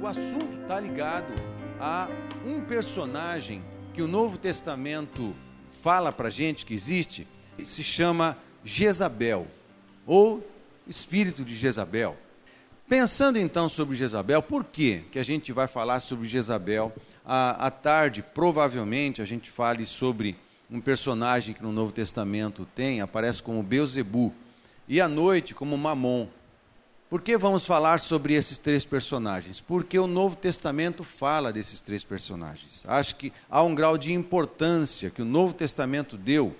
assunto está ligado a um personagem que o Novo Testamento fala para a gente que existe, se chama Jezabel, ou espírito de Jezabel. Pensando então sobre Jezabel, por que a gente vai falar sobre Jezabel? À tarde, provavelmente, a gente fale sobre um personagem que no Novo Testamento aparece como Beelzebu, e à noite como Mamon. Por que vamos falar sobre esses três personagens? Porque o Novo Testamento fala desses três personagens. Acho que há um grau de importância que o Novo Testamento deu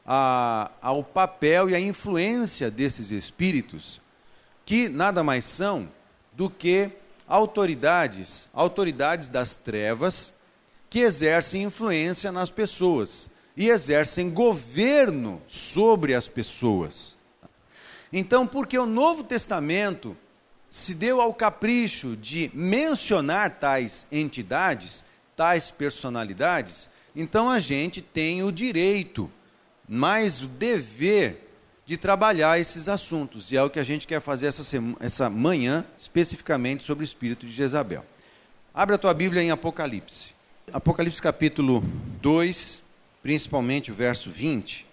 ao papel e à influência desses espíritos, que nada mais são do que autoridades das trevas, que exercem influência nas pessoas e exercem governo sobre as pessoas. Então, porque o Novo Testamento se deu ao capricho de mencionar tais entidades, tais personalidades, então a gente tem o direito, mas o dever de trabalhar esses assuntos. E é o que a gente quer fazer essa manhã, especificamente sobre o espírito de Jezabel. Abre a tua Bíblia em Apocalipse. Apocalipse capítulo 2, principalmente o verso 20,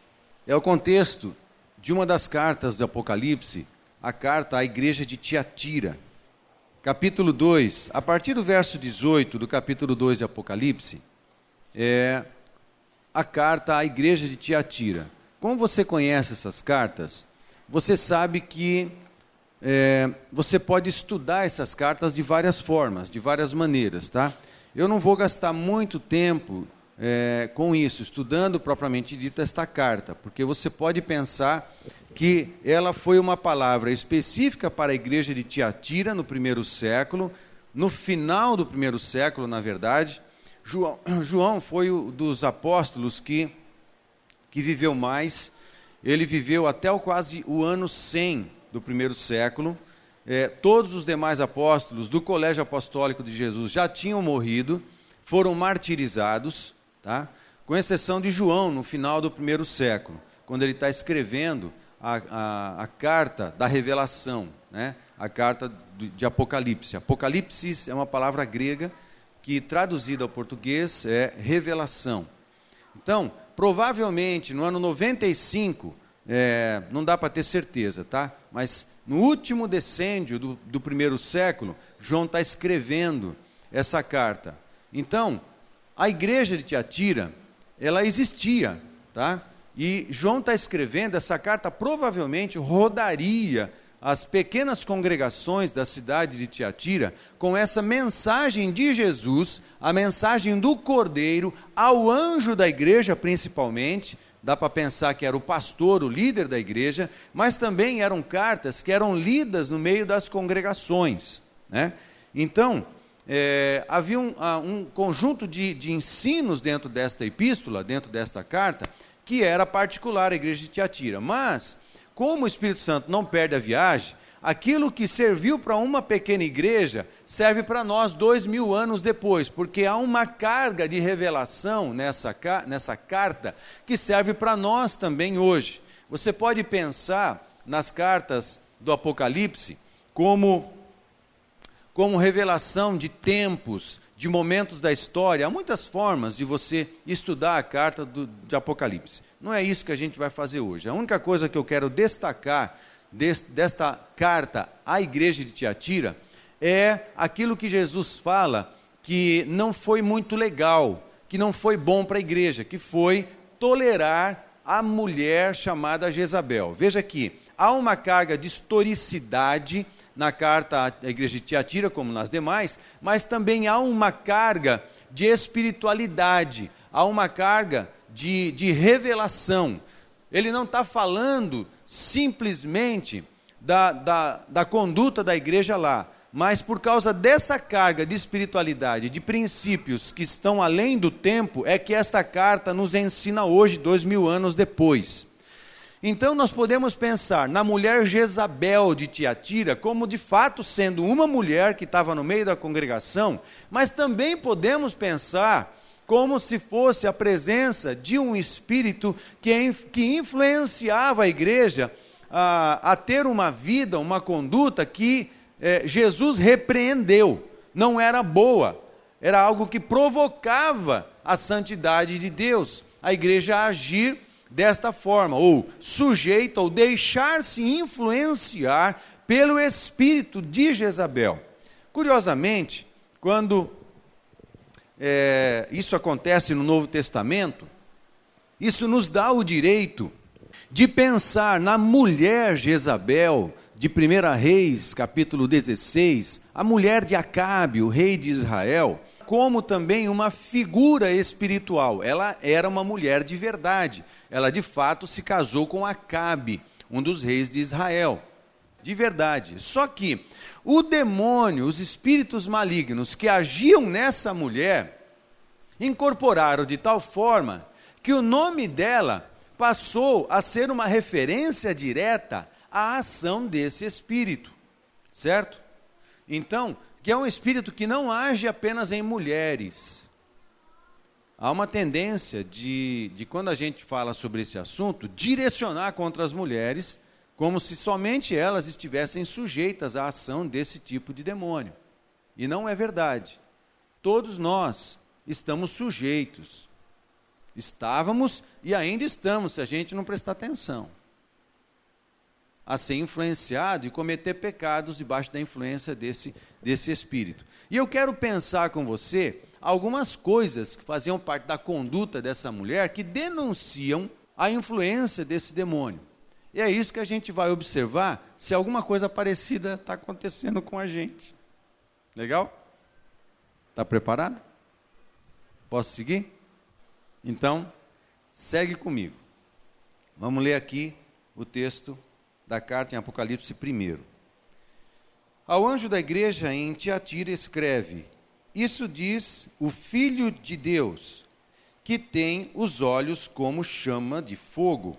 é o contexto de uma das cartas do Apocalipse, a carta à igreja de Tiatira. Capítulo 2, a partir do verso 18 do capítulo 2 de Apocalipse, é a carta à igreja de Tiatira. Como você conhece essas cartas, você sabe que você pode estudar essas cartas de várias formas, de várias maneiras, tá? Eu não vou gastar muito tempo com isso, estudando propriamente dito esta carta, porque você pode pensar que ela foi uma palavra específica para a igreja de Tiatira no primeiro século, no final do primeiro século, na verdade. João foi um dos apóstolos que viveu mais. Ele viveu até quase o ano 100 do primeiro século. Todos os demais apóstolos do colégio apostólico de Jesus já tinham morrido, foram martirizados, tá? Com exceção de João, no final do primeiro século, quando ele está escrevendo a carta da revelação, né? A carta de Apocalipse. Apocalipsis é uma palavra grega que, traduzida ao português, é revelação. Então, provavelmente no ano 95, não dá para ter certeza, tá? Mas no último decêndio do primeiro século, João está escrevendo essa carta. Então, a igreja de Tiatira, ela existia, tá? E João está escrevendo, essa carta provavelmente rodaria as pequenas congregações da cidade de Tiatira com essa mensagem de Jesus, a mensagem do Cordeiro, ao anjo da igreja principalmente. Dá para pensar que era o pastor, o líder da igreja, mas também eram cartas que eram lidas no meio das congregações, né? Então, havia um conjunto de ensinos dentro desta epístola, dentro desta carta, que era particular à igreja de Tiatira. Mas, como o Espírito Santo não perde a viagem, aquilo que serviu para uma pequena igreja serve para nós 2000 anos depois, porque há uma carga de revelação nessa carta que serve para nós também hoje. Você pode pensar nas cartas do Apocalipse como revelação de tempos, de momentos da história. Há muitas formas de você estudar a carta de Apocalipse. Não é isso que a gente vai fazer hoje. A única coisa que eu quero destacar desta carta à igreja de Tiatira é aquilo que Jesus fala que não foi muito legal, que não foi bom para a igreja, que foi tolerar a mulher chamada Jezabel. Veja aqui, há uma carga de historicidade na carta à igreja de Tiatira, como nas demais, mas também há uma carga de espiritualidade, há uma carga de revelação. Ele não está falando simplesmente da conduta da igreja lá, mas por causa dessa carga de espiritualidade, de princípios que estão além do tempo, é que esta carta nos ensina hoje, 2000 anos depois. Então nós podemos pensar na mulher Jezabel de Tiatira como de fato sendo uma mulher que estava no meio da congregação, mas também podemos pensar como se fosse a presença de um espírito que influenciava a igreja a ter uma vida, uma conduta que Jesus repreendeu. não era boa, era algo que provocava a santidade de Deus, a igreja agir desta forma, ou sujeita, ou deixar-se influenciar pelo espírito de Jezabel. Curiosamente, quando isso acontece no Novo Testamento, isso nos dá o direito de pensar na mulher Jezabel, de 1 Reis, capítulo 16, a mulher de Acabe, o rei de Israel, como também uma figura espiritual. Ela era uma mulher de verdade. Ela, de fato, se casou com Acabe, um dos reis de Israel. De verdade. Só que o demônio, os espíritos malignos que agiam nessa mulher, incorporaram de tal forma que o nome dela passou a ser uma referência direta à ação desse espírito. Certo? Então, que é um espírito que não age apenas em mulheres. Há uma tendência de quando a gente fala sobre esse assunto, direcionar contra as mulheres, como se somente elas estivessem sujeitas à ação desse tipo de demônio. E não é verdade. Todos nós estamos sujeitos. Estávamos e ainda estamos, se a gente não prestar atenção, a ser influenciado e cometer pecados debaixo da influência desse espírito. E eu quero pensar com você algumas coisas que faziam parte da conduta dessa mulher que denunciam a influência desse demônio. E é isso que a gente vai observar se alguma coisa parecida está acontecendo com a gente. Legal? Está preparado? Posso seguir? Então, segue comigo. Vamos ler aqui o texto da carta em Apocalipse 1. Ao anjo da igreja em Tiatira escreve: isso diz o Filho de Deus, que tem os olhos como chama de fogo,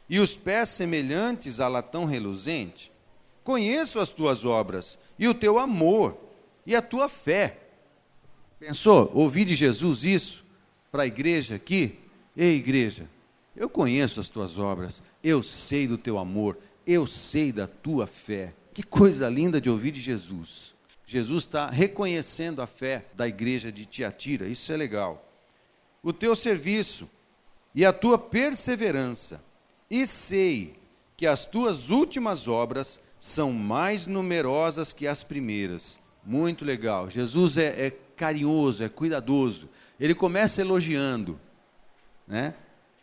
e os pés semelhantes a latão reluzente. Conheço as tuas obras, e o teu amor, e a tua fé. Pensou? Ouvir de Jesus isso para a igreja aqui? Ei, igreja, eu conheço as tuas obras, eu sei do teu amor, eu sei da tua fé. Que coisa linda de ouvir de Jesus. Jesus está reconhecendo a fé da igreja de Tiatira, isso é legal. O teu serviço e a tua perseverança, e sei que as tuas últimas obras são mais numerosas que as primeiras. Muito legal. Jesus é carinhoso, é cuidadoso. Ele começa elogiando, né?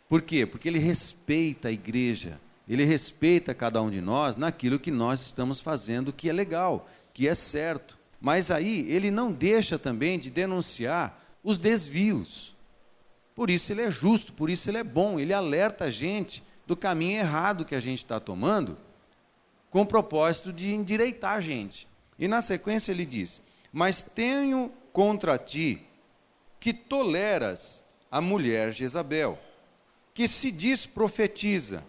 Por quê? Porque ele respeita a igreja. Ele respeita cada um de nós naquilo que nós estamos fazendo, que é legal, que é certo. Mas aí ele não deixa também de denunciar os desvios. Por isso ele é justo, por isso ele é bom, ele alerta a gente do caminho errado que a gente está tomando, com o propósito de endireitar a gente. E na sequência ele diz: mas tenho contra ti que toleras a mulher Jezabel, que se diz profetiza.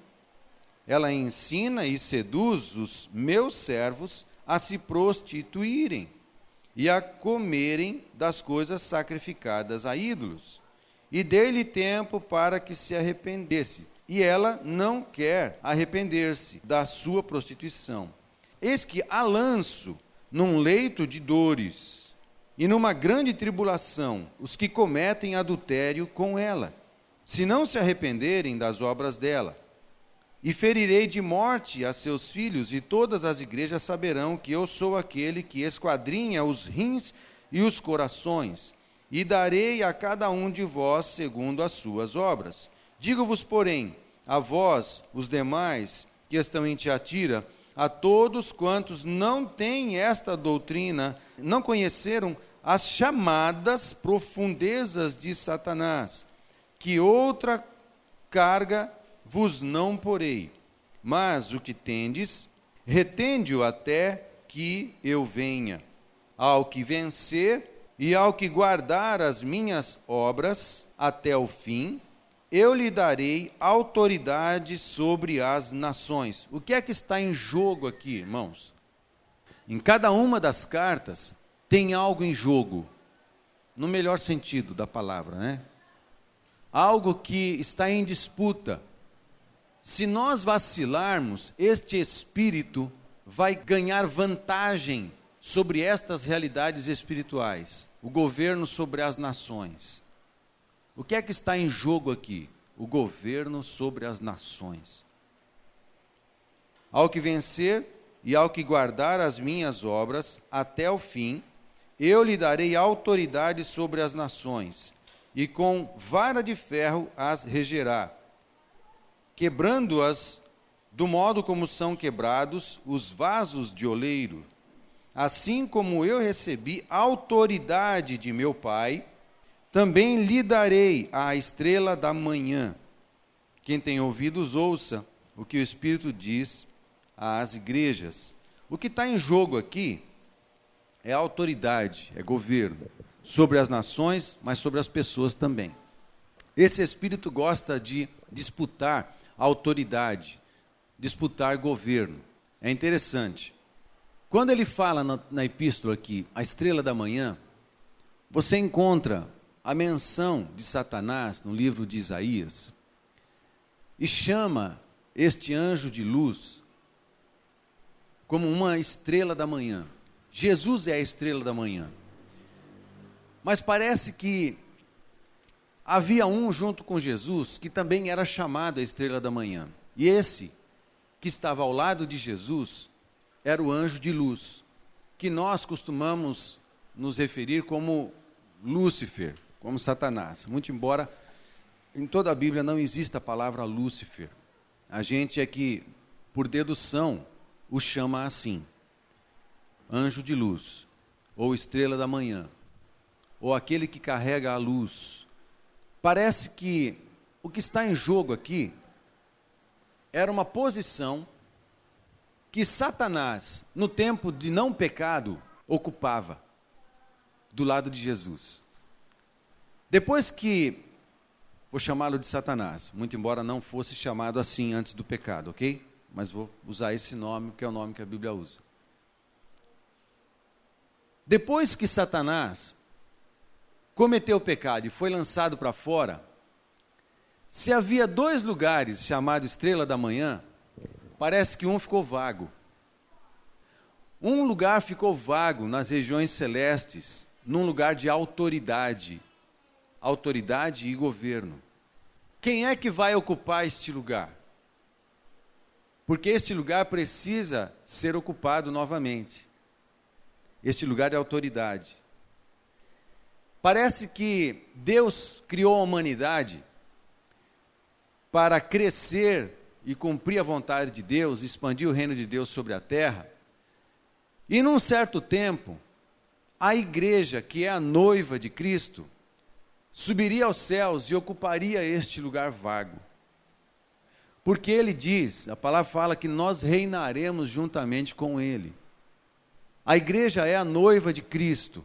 Ela ensina e seduz os meus servos a se prostituírem e a comerem das coisas sacrificadas a ídolos. E dei-lhe tempo para que se arrependesse. E ela não quer arrepender-se da sua prostituição. Eis que a lanço num leito de dores e numa grande tribulação os que cometem adultério com ela, se não se arrependerem das obras dela. E ferirei de morte a seus filhos, e todas as igrejas saberão que eu sou aquele que esquadrinha os rins e os corações, e darei a cada um de vós segundo as suas obras. Digo-vos, porém, a vós, os demais que estão em Tiatira, a todos quantos não têm esta doutrina, não conheceram as chamadas profundezas de Satanás, que outra carga vos não porei, mas o que tendes, retende-o até que eu venha. Ao que vencer e ao que guardar as minhas obras até o fim, eu lhe darei autoridade sobre as nações. O que é que está em jogo aqui, irmãos? Em cada uma das cartas tem algo em jogo, no melhor sentido da palavra, né? Algo que está em disputa. Se nós vacilarmos, este espírito vai ganhar vantagem sobre estas realidades espirituais, o governo sobre as nações. O que é que está em jogo aqui? O governo sobre as nações. Ao que vencer e ao que guardar as minhas obras até o fim, eu lhe darei autoridade sobre as nações, e com vara de ferro as regerá, quebrando-as do modo como são quebrados os vasos de oleiro. Assim como eu recebi autoridade de meu Pai, também lhe darei a estrela da manhã. Quem tem ouvidos, ouça o que o Espírito diz às igrejas. O que está em jogo aqui é autoridade, é governo, sobre as nações, mas sobre as pessoas também. Esse Espírito gosta de disputar autoridade, disputar governo. É interessante. Quando ele fala na epístola aqui, a estrela da manhã, você encontra a menção de Satanás no livro de Isaías e chama este anjo de luz como uma estrela da manhã. Jesus é a estrela da manhã. Mas parece que havia um junto com Jesus que também era chamado a estrela da manhã. E esse que estava ao lado de Jesus era o anjo de luz, que nós costumamos nos referir como Lúcifer, como Satanás. Muito embora em toda a Bíblia não exista a palavra Lúcifer. A gente é que, por dedução, o chama assim. Anjo de luz, ou estrela da manhã, ou aquele que carrega a luz. Parece que o que está em jogo aqui era uma posição que Satanás, no tempo de não pecado, ocupava do lado de Jesus. Depois que, vou chamá-lo de Satanás, muito embora não fosse chamado assim antes do pecado, ok? Mas vou usar esse nome, porque é o nome que a Bíblia usa. Depois que Satanás cometeu o pecado e foi lançado para fora, se havia 2 lugares chamados Estrela da Manhã, parece que um ficou vago. Um lugar ficou vago nas regiões celestes, num lugar de autoridade. Autoridade e governo. Quem é que vai ocupar este lugar? Porque este lugar precisa ser ocupado novamente. Este lugar de autoridade. Parece que Deus criou a humanidade para crescer e cumprir a vontade de Deus, expandir o reino de Deus sobre a terra. E num certo tempo, a igreja, que é a noiva de Cristo, subiria aos céus e ocuparia este lugar vago. Porque ele diz, a palavra fala que nós reinaremos juntamente com ele. A igreja é a noiva de Cristo.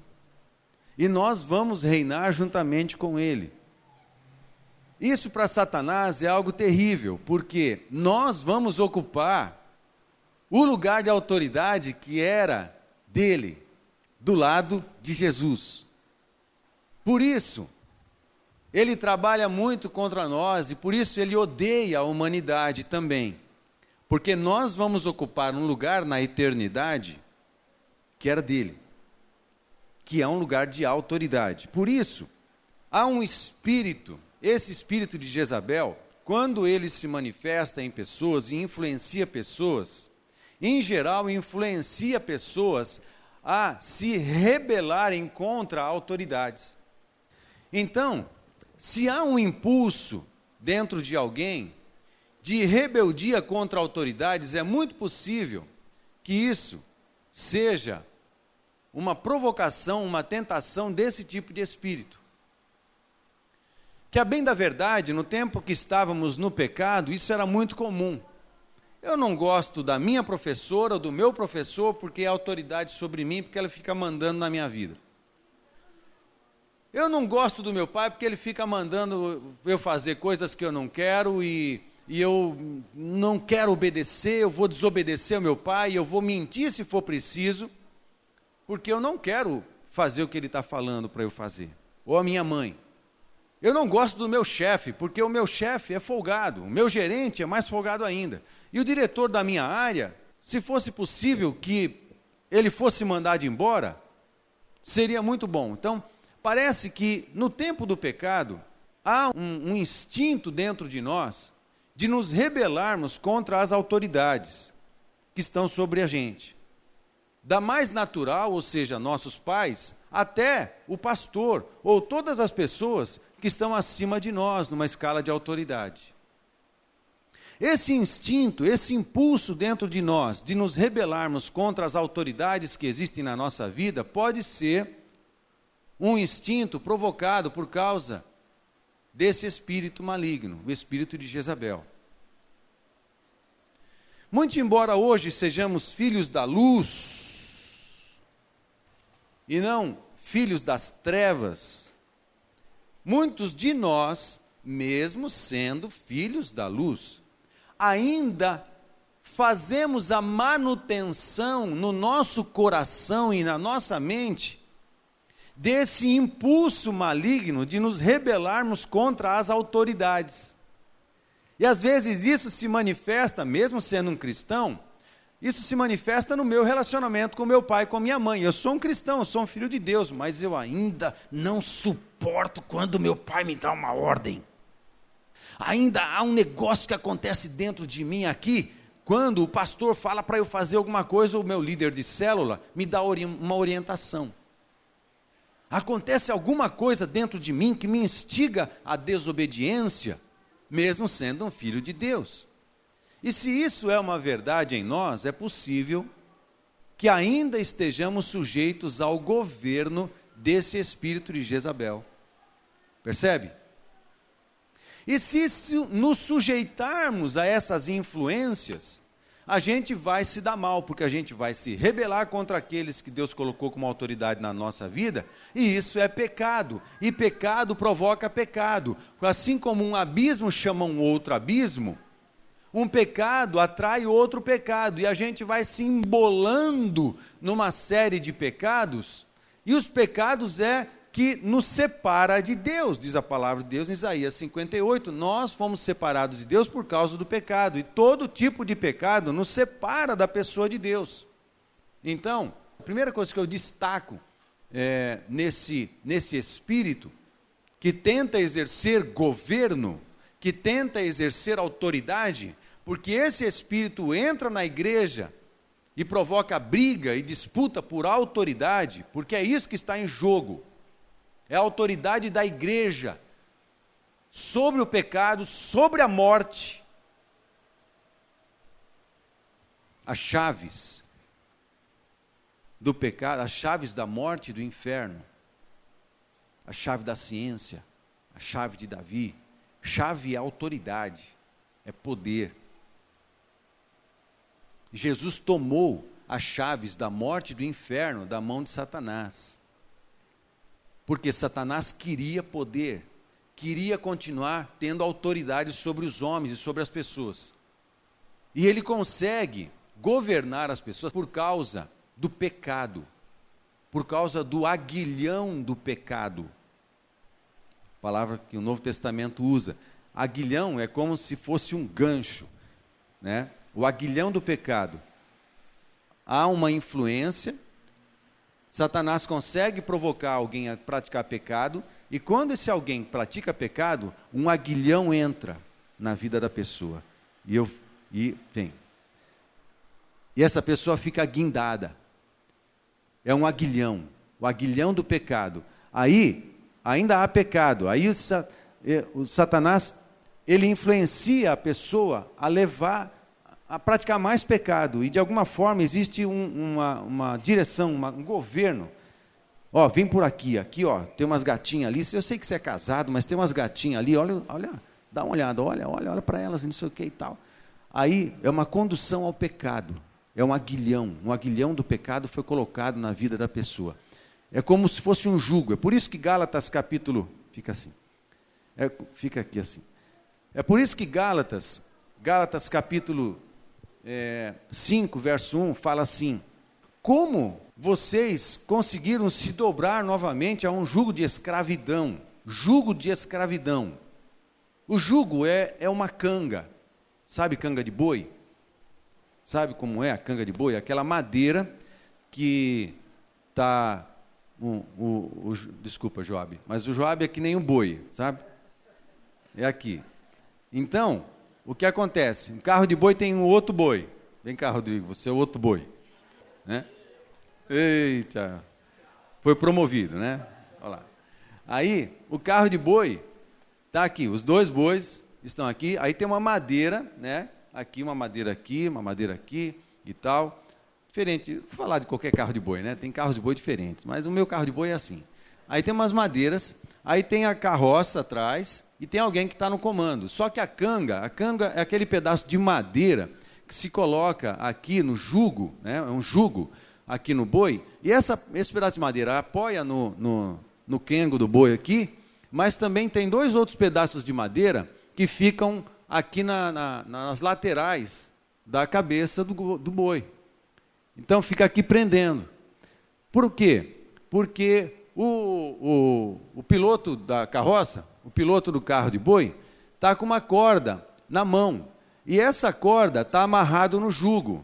E nós vamos reinar juntamente com ele. Isso para Satanás é algo terrível, porque nós vamos ocupar o lugar de autoridade que era dele, do lado de Jesus. Por isso, ele trabalha muito contra nós e por isso ele odeia a humanidade também. Porque nós vamos ocupar um lugar na eternidade que era dele, que é um lugar de autoridade. Por isso, há um espírito, esse espírito de Jezabel, quando ele se manifesta em pessoas e influencia pessoas, em geral influencia pessoas a se rebelarem contra autoridades. Então, se há um impulso dentro de alguém de rebeldia contra autoridades, é muito possível que isso seja uma provocação, uma tentação desse tipo de espírito. Que a bem da verdade, no tempo que estávamos no pecado, isso era muito comum. Eu não gosto da minha professora ou do meu professor porque é autoridade sobre mim, porque ela fica mandando na minha vida. Eu não gosto do meu pai porque ele fica mandando eu fazer coisas que eu não quero e eu não quero obedecer, eu vou desobedecer ao meu pai, eu vou mentir se for preciso, porque eu não quero fazer o que ele está falando para eu fazer. Ou a minha mãe. Eu não gosto do meu chefe, porque o meu chefe é folgado, o meu gerente é mais folgado ainda. E o diretor da minha área, se fosse possível que ele fosse mandado embora, seria muito bom. Então, parece que no tempo do pecado, há um instinto dentro de nós de nos rebelarmos contra as autoridades que estão sobre a gente. Da mais natural, ou seja, nossos pais, até o pastor, ou todas as pessoas que estão acima de nós, numa escala de autoridade. Esse instinto, esse impulso dentro de nós, de nos rebelarmos contra as autoridades que existem na nossa vida, pode ser um instinto provocado por causa desse espírito maligno, o espírito de Jezabel. Muito embora hoje sejamos filhos da luz, e não filhos das trevas, muitos de nós, mesmo sendo filhos da luz, ainda fazemos a manutenção no nosso coração e na nossa mente desse impulso maligno de nos rebelarmos contra as autoridades. E às vezes isso se manifesta, mesmo sendo um cristão, isso se manifesta no meu relacionamento com meu pai e com minha mãe. Eu sou um cristão, eu sou um filho de Deus, mas eu ainda não suporto quando meu pai me dá uma ordem. Ainda há um negócio que acontece dentro de mim aqui, quando o pastor fala para eu fazer alguma coisa, o meu líder de célula me dá uma orientação. Acontece alguma coisa dentro de mim que me instiga à desobediência, mesmo sendo um filho de Deus. E se isso é uma verdade em nós, é possível que ainda estejamos sujeitos ao governo desse espírito de Jezabel. Percebe? E se nos sujeitarmos a essas influências, a gente vai se dar mal, porque a gente vai se rebelar contra aqueles que Deus colocou como autoridade na nossa vida, e isso é pecado, e pecado provoca pecado. Assim como um abismo chama um outro abismo, um pecado atrai outro pecado, e a gente vai se embolando numa série de pecados, e os pecados que nos separa de Deus, diz a palavra de Deus em Isaías 58, nós fomos separados de Deus por causa do pecado, e todo tipo de pecado nos separa da pessoa de Deus. Então, a primeira coisa que eu destaco nesse espírito, que tenta exercer governo, que tenta exercer autoridade, porque esse espírito entra na igreja e provoca briga e disputa por autoridade, porque é isso que está em jogo. É a autoridade da igreja sobre o pecado, sobre a morte. As chaves do pecado, as chaves da morte e do inferno, a chave da ciência, a chave de Davi. Chave é autoridade, é poder. Jesus tomou as chaves da morte e do inferno da mão de Satanás. Porque Satanás queria poder, queria continuar tendo autoridade sobre os homens e sobre as pessoas. E ele consegue governar as pessoas por causa do pecado, por causa do aguilhão do pecado. Palavra que o Novo Testamento usa. Aguilhão é como se fosse um gancho, né? O aguilhão do pecado. Há uma influência, Satanás consegue provocar alguém a praticar pecado, e quando esse alguém pratica pecado, um aguilhão entra na vida da pessoa. E essa pessoa fica guindada. É um aguilhão, o aguilhão do pecado. Aí, ainda há pecado. Aí o Satanás, ele influencia a pessoa a praticar mais pecado, e de alguma forma existe uma direção, um governo. Vem por aqui, ó, tem umas gatinhas ali, eu sei que você é casado, mas tem umas gatinhas ali, olha, dá uma olhada, olha para elas, não sei o que e tal. Aí é uma condução ao pecado, é um aguilhão do pecado foi colocado na vida da pessoa. É como se fosse um jugo, é por isso que Gálatas capítulo, fica assim, fica aqui assim. É por isso que Gálatas capítulo 5, verso 1, fala assim: como vocês conseguiram se dobrar novamente a um jugo de escravidão? Jugo de escravidão. O jugo é uma canga. Sabe canga de boi? Sabe como é a canga de boi? Aquela madeira que está... desculpa, Joab, mas o Joab é que nem um boi, sabe? É aqui. Então, o que acontece? Um carro de boi tem um outro boi. Vem cá, Rodrigo, você é o outro boi. Né? Eita, foi promovido, né? Olha lá. Aí, o carro de boi está aqui, os dois bois estão aqui, aí tem uma madeira, né? Aqui, uma madeira aqui e tal. Diferente, vou falar de qualquer carro de boi, né? Tem carros de boi diferentes, mas o meu carro de boi é assim. Aí tem umas madeiras, aí tem a carroça atrás e tem alguém que está no comando. Só que a canga é aquele pedaço de madeira que se coloca aqui no jugo, né? É um jugo aqui no boi, e esse pedaço de madeira apoia no quengo do boi aqui, mas também tem dois outros pedaços de madeira que ficam aqui nas laterais da cabeça do boi. Então fica aqui prendendo. Por quê? Porque o piloto da carroça, o piloto do carro de boi, está com uma corda na mão. E essa corda está amarrada no jugo.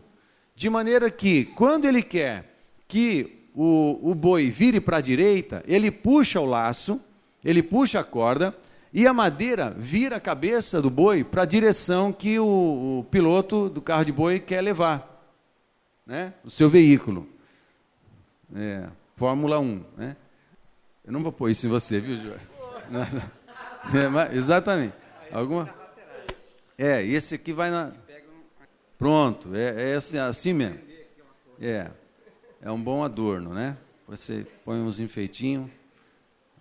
De maneira que, quando ele quer que o boi vire para a direita, ele puxa o laço, ele puxa a corda, e a madeira vira a cabeça do boi para a direção que o piloto do carro de boi quer levar. Né? O seu veículo. Fórmula 1. Né? Eu não vou pôr isso em você, viu, João? Exatamente. Alguma? Esse aqui vai na... Pronto, é assim mesmo. É um bom adorno, né? Você põe uns enfeitinhos,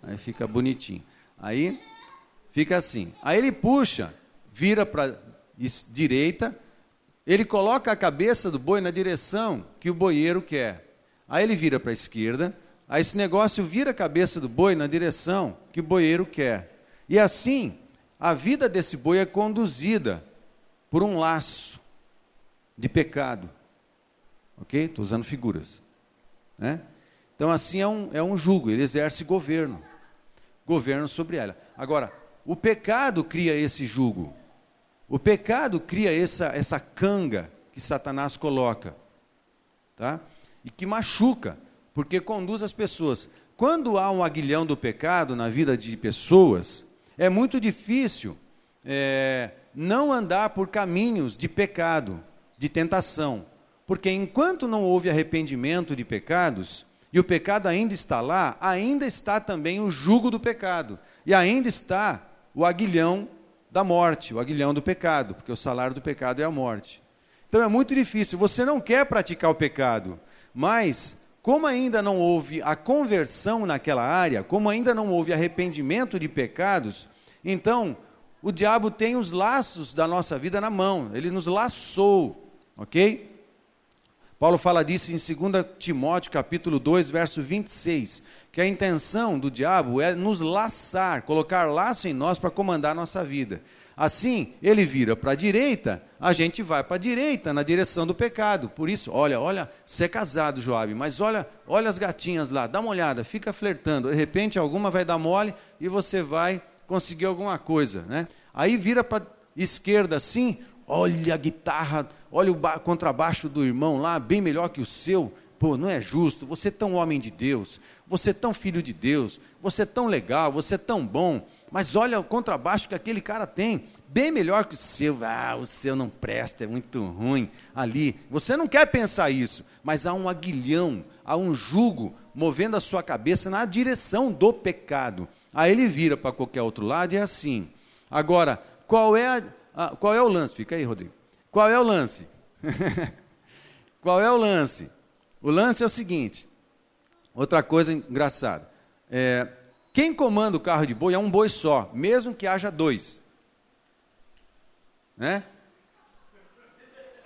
aí fica bonitinho. Aí fica assim. Aí ele puxa, vira para a direita, ele coloca a cabeça do boi na direção que o boieiro quer. Aí ele vira para a esquerda, aí esse negócio vira a cabeça do boi na direção que o boieiro quer. E assim, a vida desse boi é conduzida por um laço de pecado. Ok? Estou usando figuras. Né? Então assim é um jugo, ele exerce governo sobre ela. Agora, o pecado cria esse jugo. O pecado cria essa canga que Satanás coloca, tá? E que machuca, porque conduz as pessoas. Quando há um aguilhão do pecado na vida de pessoas, é muito difícil não andar por caminhos de pecado, de tentação. Porque enquanto não houve arrependimento de pecados, e o pecado ainda está lá, ainda está também o jugo do pecado. E ainda está o aguilhão da morte, o aguilhão do pecado, porque o salário do pecado é a morte. Então é muito difícil, você não quer praticar o pecado, mas como ainda não houve a conversão naquela área, como ainda não houve arrependimento de pecados, então o diabo tem os laços da nossa vida na mão, ele nos laçou, ok? Paulo fala disso em 2 Timóteo capítulo 2, verso 26, que a intenção do diabo é nos laçar, colocar laço em nós para comandar a nossa vida. Assim, ele vira para a direita, a gente vai para a direita, na direção do pecado. Por isso, olha, você é casado, Joabe, mas olha as gatinhas lá, dá uma olhada, fica flertando, de repente alguma vai dar mole e você vai conseguir alguma coisa, né? Aí vira para a esquerda assim, olha a guitarra, olha o contrabaixo do irmão lá, bem melhor que o seu. Pô, não é justo, você é tão homem de Deus, você é tão filho de Deus, você é tão legal, você é tão bom, mas olha o contrabaixo que aquele cara tem, bem melhor que o seu. O seu não presta, é muito ruim ali. Você não quer pensar isso, mas há um aguilhão, há um jugo movendo a sua cabeça na direção do pecado. Aí ele vira para qualquer outro lado e é assim. Agora, qual é o lance? Fica aí, Rodrigo. Qual é o lance? Qual é o lance? O lance é o seguinte, outra coisa engraçada, quem comanda o carro de boi é um boi só, mesmo que haja dois, né?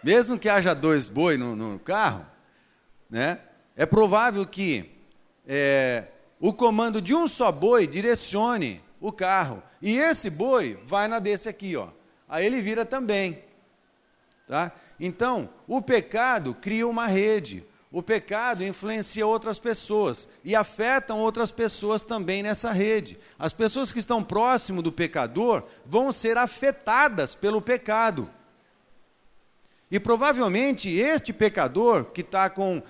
Mesmo que haja dois boi no carro, né? É provável que o comando de um só boi direcione o carro, e esse boi vai na desse aqui, ó. Aí ele vira também, tá? Então, o pecado cria uma rede. O pecado influencia outras pessoas e afetam outras pessoas também nessa rede. As pessoas que estão próximo do pecador vão ser afetadas pelo pecado. E provavelmente este pecador que está com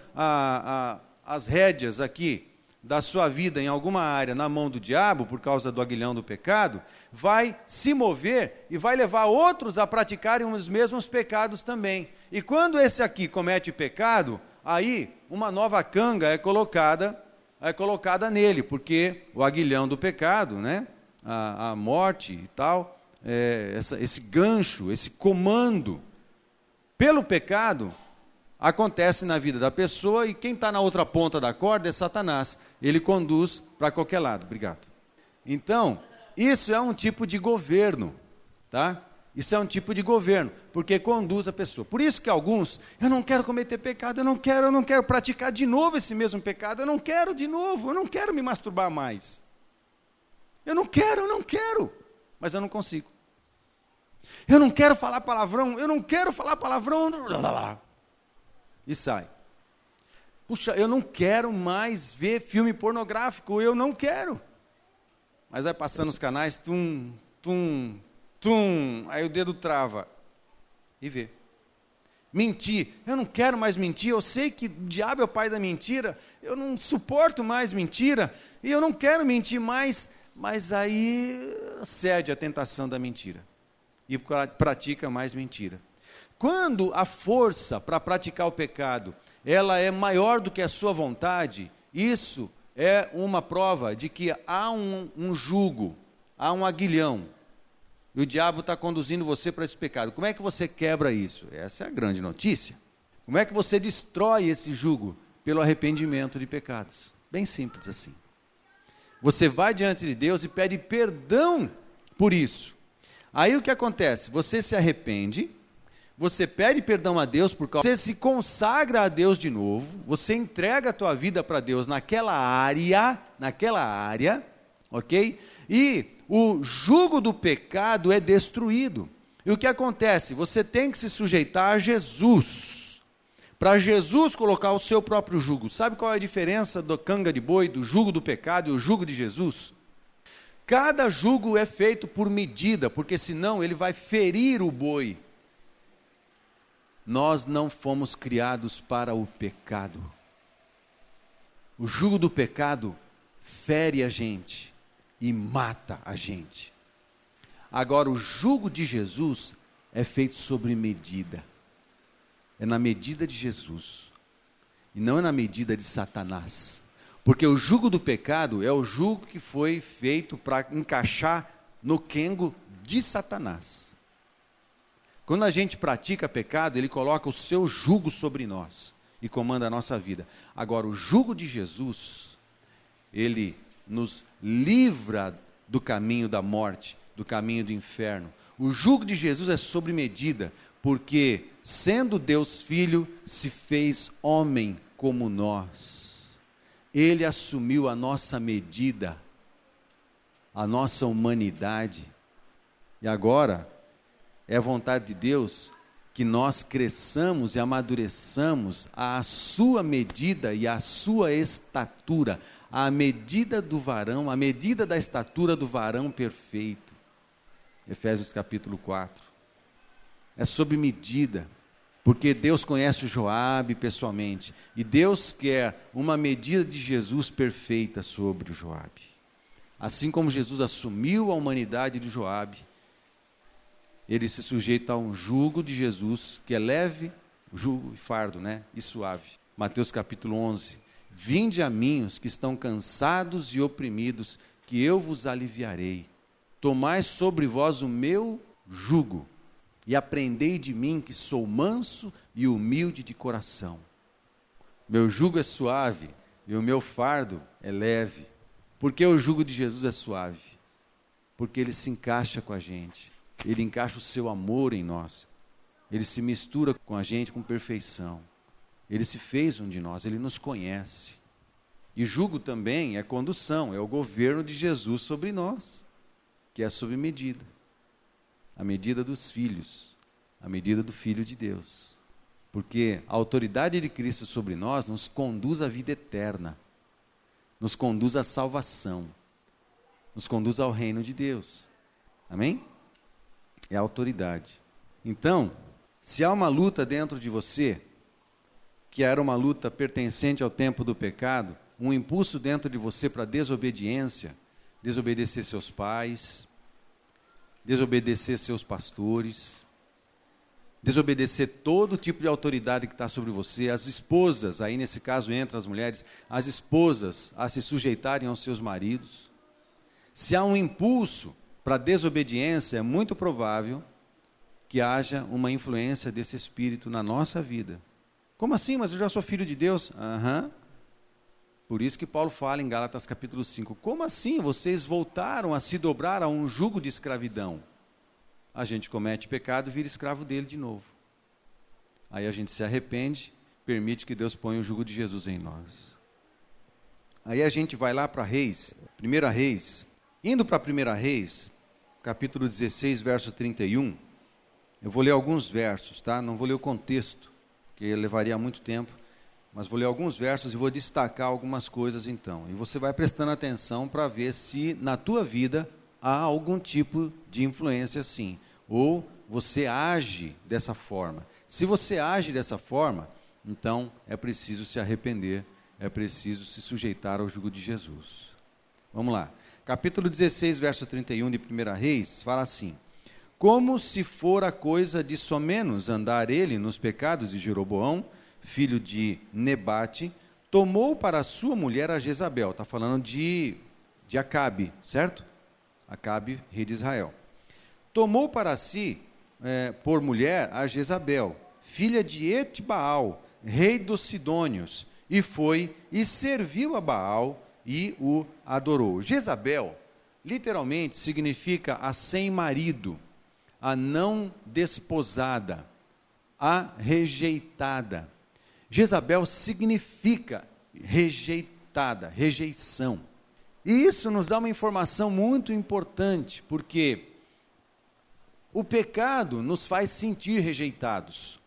as rédeas aqui da sua vida em alguma área na mão do diabo, por causa do aguilhão do pecado, vai se mover e vai levar outros a praticarem os mesmos pecados também. E quando esse aqui comete pecado, aí uma nova canga é colocada nele, porque o aguilhão do pecado, né, a morte e tal, esse gancho, esse comando pelo pecado, acontece na vida da pessoa, e quem está na outra ponta da corda é Satanás. Ele conduz para qualquer lado. Obrigado. Então, isso é um tipo de governo, tá? Isso é um tipo de governo, porque conduz a pessoa. Por isso que alguns, eu não quero cometer pecado, eu não quero praticar de novo esse mesmo pecado, eu não quero de novo, eu não quero me masturbar mais. Eu não quero, mas eu não consigo. Eu não quero falar palavrão, e sai. Puxa, eu não quero mais ver filme pornográfico, eu não quero. Mas vai passando os canais, tum, aí o dedo trava e vê. Mentir, eu não quero mais mentir, eu sei que o diabo é o pai da mentira, eu não suporto mais mentira, e eu não quero mentir mais, mas aí cede à tentação da mentira, e pratica mais mentira. Quando a força para praticar o pecado, ela é maior do que a sua vontade, isso é uma prova de que há um jugo, há um aguilhão, e o diabo está conduzindo você para esse pecado. Como é que você quebra isso? Essa é a grande notícia. Como é que você destrói esse jugo? Pelo arrependimento de pecados. Bem simples assim. Você vai diante de Deus e pede perdão por isso. Aí o que acontece? Você se arrepende, você pede perdão a Deus, você se consagra a Deus de novo, você entrega a tua vida para Deus naquela área, ok? E o jugo do pecado é destruído. E o que acontece? Você tem que se sujeitar a Jesus, para Jesus colocar o seu próprio jugo. Sabe qual é a diferença do canga de boi, do jugo do pecado e o jugo de Jesus? Cada jugo é feito por medida, porque senão ele vai ferir o boi. Nós não fomos criados para o pecado. O jugo do pecado fere a gente e mata a gente. Agora, o jugo de Jesus é feito sobre medida. É na medida de Jesus. E não é na medida de Satanás. Porque o jugo do pecado é o jugo que foi feito para encaixar no quengo de Satanás. Quando a gente pratica pecado, ele coloca o seu jugo sobre nós e comanda a nossa vida. Agora, o jugo de Jesus, ele nos livra do caminho da morte, do caminho do inferno. O jugo de Jesus é sobre medida, porque, sendo Deus Filho, se fez homem como nós. Ele assumiu a nossa medida, a nossa humanidade. E agora, é a vontade de Deus que nós cresçamos e amadureçamos à sua medida e à sua estatura, à medida do varão, à medida da estatura do varão perfeito. Efésios capítulo 4. É sob medida, porque Deus conhece o Joabe pessoalmente, e Deus quer uma medida de Jesus perfeita sobre o Joabe. Assim como Jesus assumiu a humanidade de Joabe, ele se sujeita a um jugo de Jesus, que é leve, jugo e fardo, né? E suave. Mateus capítulo 11. Vinde a mim os que estão cansados e oprimidos, que eu vos aliviarei. Tomai sobre vós o meu jugo, e aprendei de mim, que sou manso e humilde de coração. Meu jugo é suave, e o meu fardo é leve. Por que o jugo de Jesus é suave? Porque ele se encaixa com a gente. Ele encaixa o seu amor em nós. Ele se mistura com a gente com perfeição. Ele se fez um de nós, ele nos conhece. E jugo também é condução, é o governo de Jesus sobre nós, que é sob medida. A medida dos filhos, a medida do Filho de Deus. Porque a autoridade de Cristo sobre nós nos conduz à vida eterna, nos conduz à salvação, nos conduz ao reino de Deus. Amém? É a autoridade. Então, Se há uma luta dentro de você, que era uma luta pertencente ao tempo do pecado, um impulso dentro de você para desobediência, desobedecer seus pais, desobedecer seus pastores, desobedecer todo tipo de autoridade que está sobre você, as esposas, aí nesse caso entram as mulheres, as esposas a se sujeitarem aos seus maridos. Se há um impulso para desobediência, é muito provável que haja uma influência desse espírito na nossa vida. Como assim? Mas eu já sou filho de Deus? Por isso que Paulo fala em Gálatas capítulo 5. Como assim? Vocês voltaram a se dobrar a um jugo de escravidão. A gente comete pecado e vira escravo dele de novo. Aí a gente se arrepende, permite que Deus ponha o jugo de Jesus em nós. Aí a gente vai lá para Reis, 1 Reis. Indo para 1 Reis, capítulo 16, verso 31, eu vou ler alguns versos, tá? Não vou ler o contexto, porque levaria muito tempo, mas vou ler alguns versos e vou destacar algumas coisas então. E você vai prestando atenção para ver se na tua vida há algum tipo de influência assim, ou você age dessa forma. Se você age dessa forma, então é preciso se arrepender, é preciso se sujeitar ao jugo de Jesus. Vamos lá. Capítulo 16, verso 31 de 1 Reis, fala assim: como se fora coisa de somenos andar ele nos pecados de Jeroboão, filho de Nebate, tomou para sua mulher a Jezabel. Está falando de Acabe, certo? Acabe, rei de Israel. Tomou para si, por mulher, a Jezabel, filha de Etbaal, rei dos Sidônios, e foi e serviu a Baal e o adorou. Jezabel, literalmente, significa a sem marido, a não desposada, a rejeitada. Jezabel significa rejeitada, rejeição. E isso nos dá uma informação muito importante, porque o pecado nos faz sentir rejeitados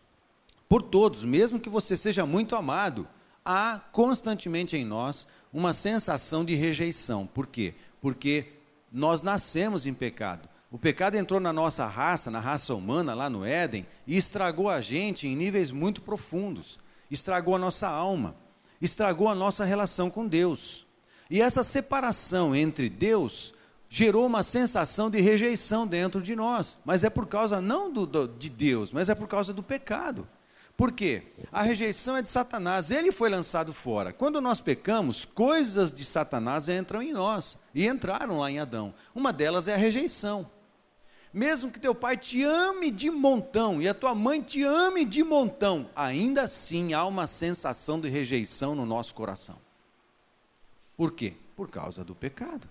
por todos, mesmo que você seja muito amado, há constantemente em nós uma sensação de rejeição. Por quê? Porque nós nascemos em pecado. O pecado entrou na nossa raça, na raça humana, lá no Éden, e estragou a gente em níveis muito profundos. Estragou a nossa alma, estragou a nossa relação com Deus. E essa separação entre Deus gerou uma sensação de rejeição dentro de nós. Mas é por causa não de Deus, mas é por causa do pecado. Por quê? A rejeição é de Satanás, ele foi lançado fora. Quando nós pecamos, coisas de Satanás entram em nós, e entraram lá em Adão. Uma delas é a rejeição. Mesmo que teu pai te ame de montão, e a tua mãe te ame de montão, ainda assim há uma sensação de rejeição no nosso coração. Por quê? Por causa do pecado,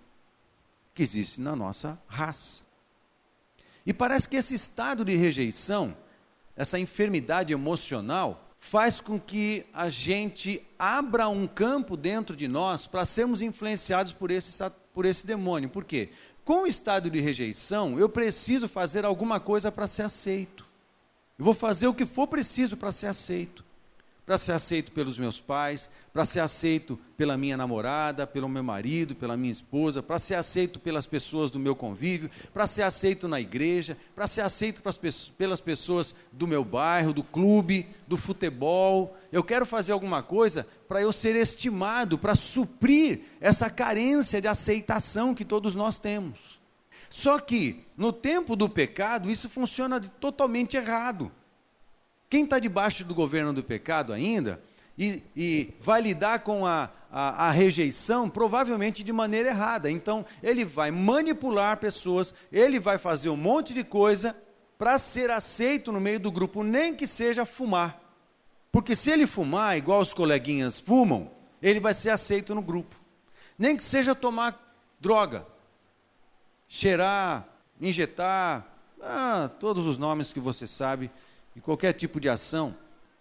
que existe na nossa raça. E parece que esse estado de rejeição, essa enfermidade emocional, faz com que a gente abra um campo dentro de nós para sermos influenciados por esse demônio. Por quê? Com o estado de rejeição, eu preciso fazer alguma coisa para ser aceito. Eu vou fazer o que for preciso para ser aceito. Para ser aceito pelos meus pais, para ser aceito pela minha namorada, pelo meu marido, pela minha esposa, para ser aceito pelas pessoas do meu convívio, para ser aceito na igreja, para ser aceito pelas pessoas do meu bairro, do clube, do futebol. Eu quero fazer alguma coisa para eu ser estimado, para suprir essa carência de aceitação que todos nós temos. Só que, no tempo do pecado, isso funciona totalmente errado. Quem está debaixo do governo do pecado ainda, e vai lidar com a rejeição, provavelmente de maneira errada. Então, ele vai manipular pessoas, ele vai fazer um monte de coisa para ser aceito no meio do grupo, nem que seja fumar. Porque se ele fumar, igual os coleguinhas fumam, ele vai ser aceito no grupo. Nem que seja tomar droga, cheirar, injetar, todos os nomes que você sabe, e qualquer tipo de ação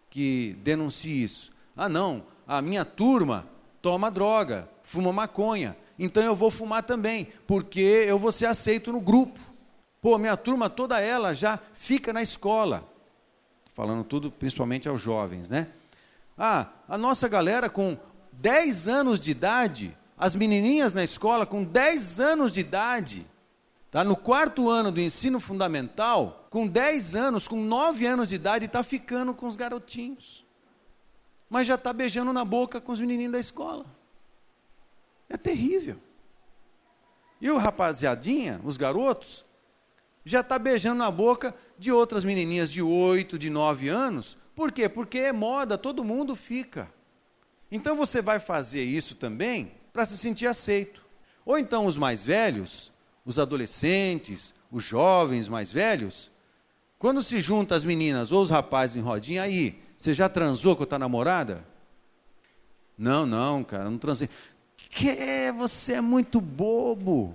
que denuncie isso. Não, a minha turma toma droga, fuma maconha, então eu vou fumar também, porque eu vou ser aceito no grupo. Minha turma toda ela já fica na escola. Falando tudo principalmente aos jovens, né? A nossa galera com 10 anos de idade, as menininhas na escola com 10 anos de idade, Está no 4º ano do ensino fundamental, com 10 anos, com 9 anos de idade, está ficando com os garotinhos. Mas já está beijando na boca com os menininhos da escola. É terrível. E o rapaziadinha, os garotos, já está beijando na boca de outras menininhas de 8, de 9 anos. Por quê? Porque é moda, todo mundo fica. Então você vai fazer isso também para se sentir aceito. Ou então os mais velhos, os adolescentes, os jovens mais velhos, quando se juntam as meninas ou os rapazes em rodinha, aí, você já transou com a tua namorada? Não, cara, não transei. Que? Você é muito bobo.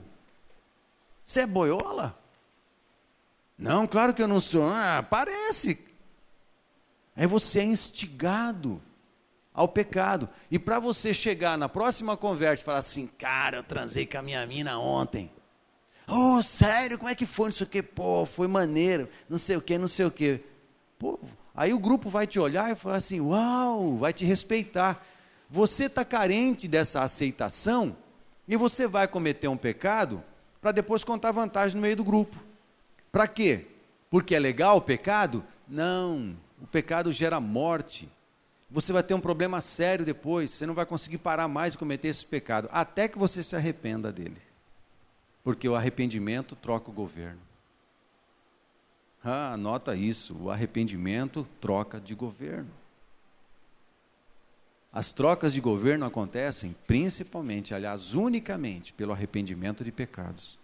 Você é boiola? Não, claro que eu não sou. Parece. Aí você é instigado ao pecado. E para você chegar na próxima conversa e falar assim, cara, eu transei com a minha mina ontem. Oh, sério? Como é que foi? Não sei o que. Pô, foi maneiro. Não sei o que, não sei o que. Pô, aí o grupo vai te olhar e falar assim, uau, vai te respeitar. Você está carente dessa aceitação e você vai cometer um pecado para depois contar vantagem no meio do grupo. Para quê? Porque é legal o pecado? Não, o pecado gera morte. Você vai ter um problema sério depois, você não vai conseguir parar mais de cometer esse pecado, até que você se arrependa dele. Porque o arrependimento troca o governo. Anota isso, o arrependimento troca de governo. As trocas de governo acontecem principalmente, aliás, unicamente, pelo arrependimento de pecados.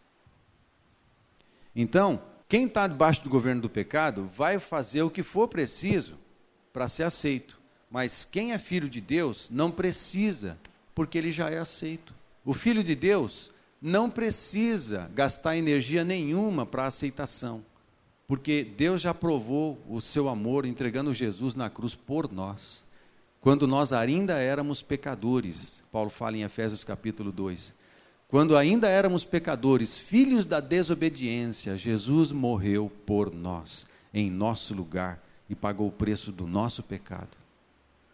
Então, quem está debaixo do governo do pecado vai fazer o que for preciso para ser aceito. Mas quem é filho de Deus não precisa, porque ele já é aceito. O filho de Deus não precisa gastar energia nenhuma para a aceitação, porque Deus já provou o seu amor entregando Jesus na cruz por nós. Quando nós ainda éramos pecadores, Paulo fala em Efésios capítulo 2, quando ainda éramos pecadores, filhos da desobediência, Jesus morreu por nós, em nosso lugar, e pagou o preço do nosso pecado.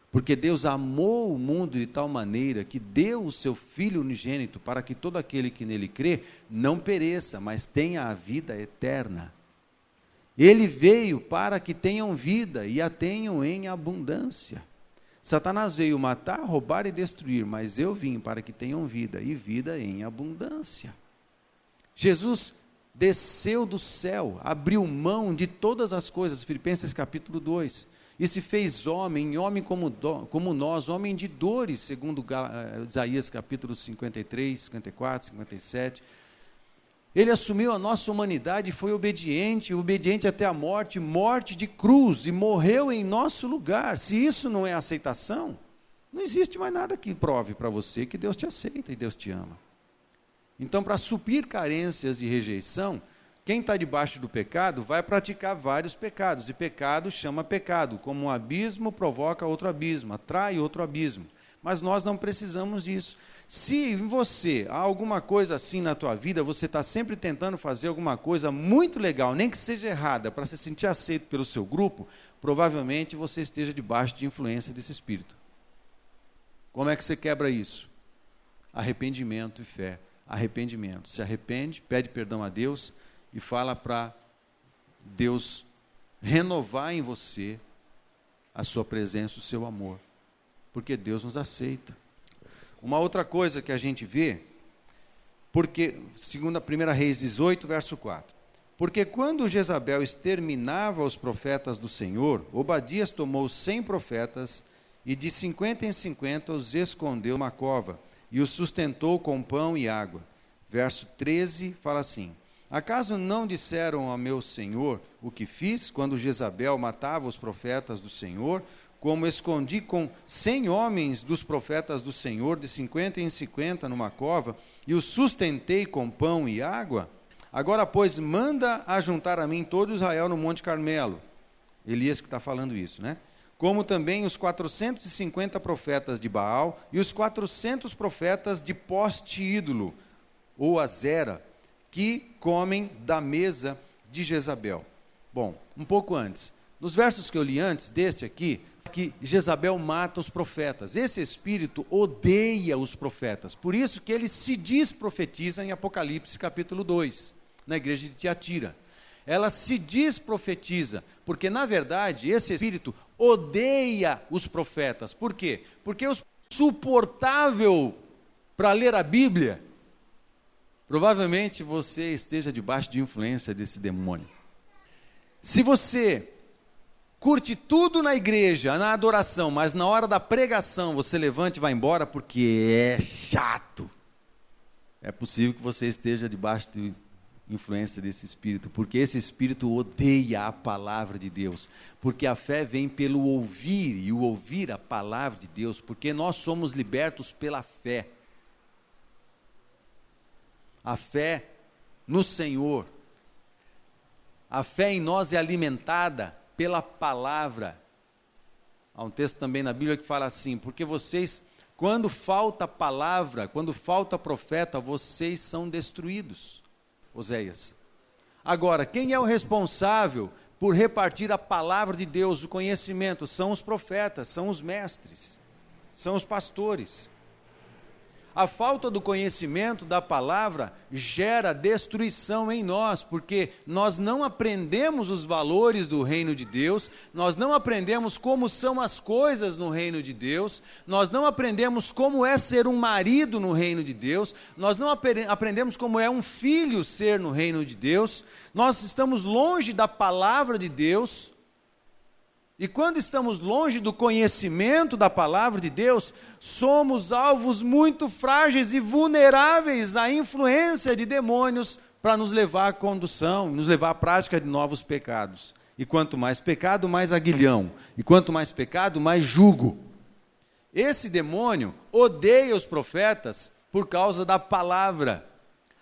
Porque Deus amou o mundo de tal maneira que deu o seu Filho unigênito para que todo aquele que nele crê não pereça, mas tenha a vida eterna. Ele veio para que tenham vida e a tenham em abundância. Satanás veio matar, roubar e destruir, mas eu vim para que tenham vida e vida em abundância. Jesus desceu do céu, abriu mão de todas as coisas, Filipenses capítulo 2, e se fez homem, homem como nós, homem de dores, segundo Isaías capítulo 53, 54, 57. Ele assumiu a nossa humanidade e foi obediente até a morte, morte de cruz, e morreu em nosso lugar. Se isso não é aceitação, não existe mais nada que prove para você que Deus te aceita e Deus te ama. Então, para suprir carências de rejeição, quem está debaixo do pecado vai praticar vários pecados, e pecado chama pecado, como um abismo provoca outro abismo, atrai outro abismo. Mas nós não precisamos disso. Se em você há alguma coisa assim na tua vida, você está sempre tentando fazer alguma coisa muito legal, nem que seja errada, para se sentir aceito pelo seu grupo, provavelmente você esteja debaixo de influência desse espírito. Como é que você quebra isso? Arrependimento e fé. Arrependimento. Se arrepende, pede perdão a Deus e fala para Deus renovar em você a sua presença, o seu amor. Porque Deus nos aceita. Uma outra coisa que a gente vê, porque, segundo a 1 Reis 18, verso 4, porque quando Jezabel exterminava os profetas do Senhor, Obadias tomou 100 profetas e de 50 em 50 os escondeu numa cova e os sustentou com pão e água. Verso 13 fala assim, acaso não disseram ao meu Senhor o que fiz quando Jezabel matava os profetas do Senhor, como escondi com 100 homens dos profetas do Senhor, de 50 em 50 numa cova, e os sustentei com pão e água? Agora, pois, manda ajuntar a mim todo Israel no Monte Carmelo. Elias que está falando isso, né? Como também os 450 profetas de Baal e os 400 profetas de poste ídolo, ou Azera, que comem da mesa de Jezabel. Bom, um pouco antes, nos versos que eu li antes deste aqui, que Jezabel mata os profetas. Esse espírito odeia os profetas. Por isso que ele se diz profetiza em Apocalipse capítulo 2. na igreja de Tiatira. Ela se diz profetiza, porque na verdade esse espírito odeia os profetas. Por quê? Porque é insuportável para ler a Bíblia. Provavelmente você esteja debaixo de influência desse demônio. Se você curte tudo na igreja, na adoração, mas na hora da pregação você levanta e vai embora porque é chato, é possível que você esteja debaixo de influência desse espírito, porque esse espírito odeia a palavra de Deus, porque a fé vem pelo ouvir, e o ouvir a palavra de Deus, porque nós somos libertos pela fé. A fé no Senhor, a fé em nós é alimentada pela palavra. Há um texto também na Bíblia que fala assim, porque vocês, quando falta palavra, quando falta profeta, vocês são destruídos. Oséias. Agora, quem é o responsável por repartir a palavra de Deus, o conhecimento? São os profetas, são os mestres, são os pastores. A falta do conhecimento da palavra gera destruição em nós, porque nós não aprendemos os valores do reino de Deus, nós não aprendemos como são as coisas no reino de Deus, nós não aprendemos como é ser um marido no reino de Deus, nós não aprendemos como é um filho ser no reino de Deus, nós estamos longe da palavra de Deus. E quando estamos longe do conhecimento da palavra de Deus, somos alvos muito frágeis e vulneráveis à influência de demônios para nos levar à condução, nos levar à prática de novos pecados. E quanto mais pecado, mais aguilhão. E quanto mais pecado, mais jugo. Esse demônio odeia os profetas por causa da palavra.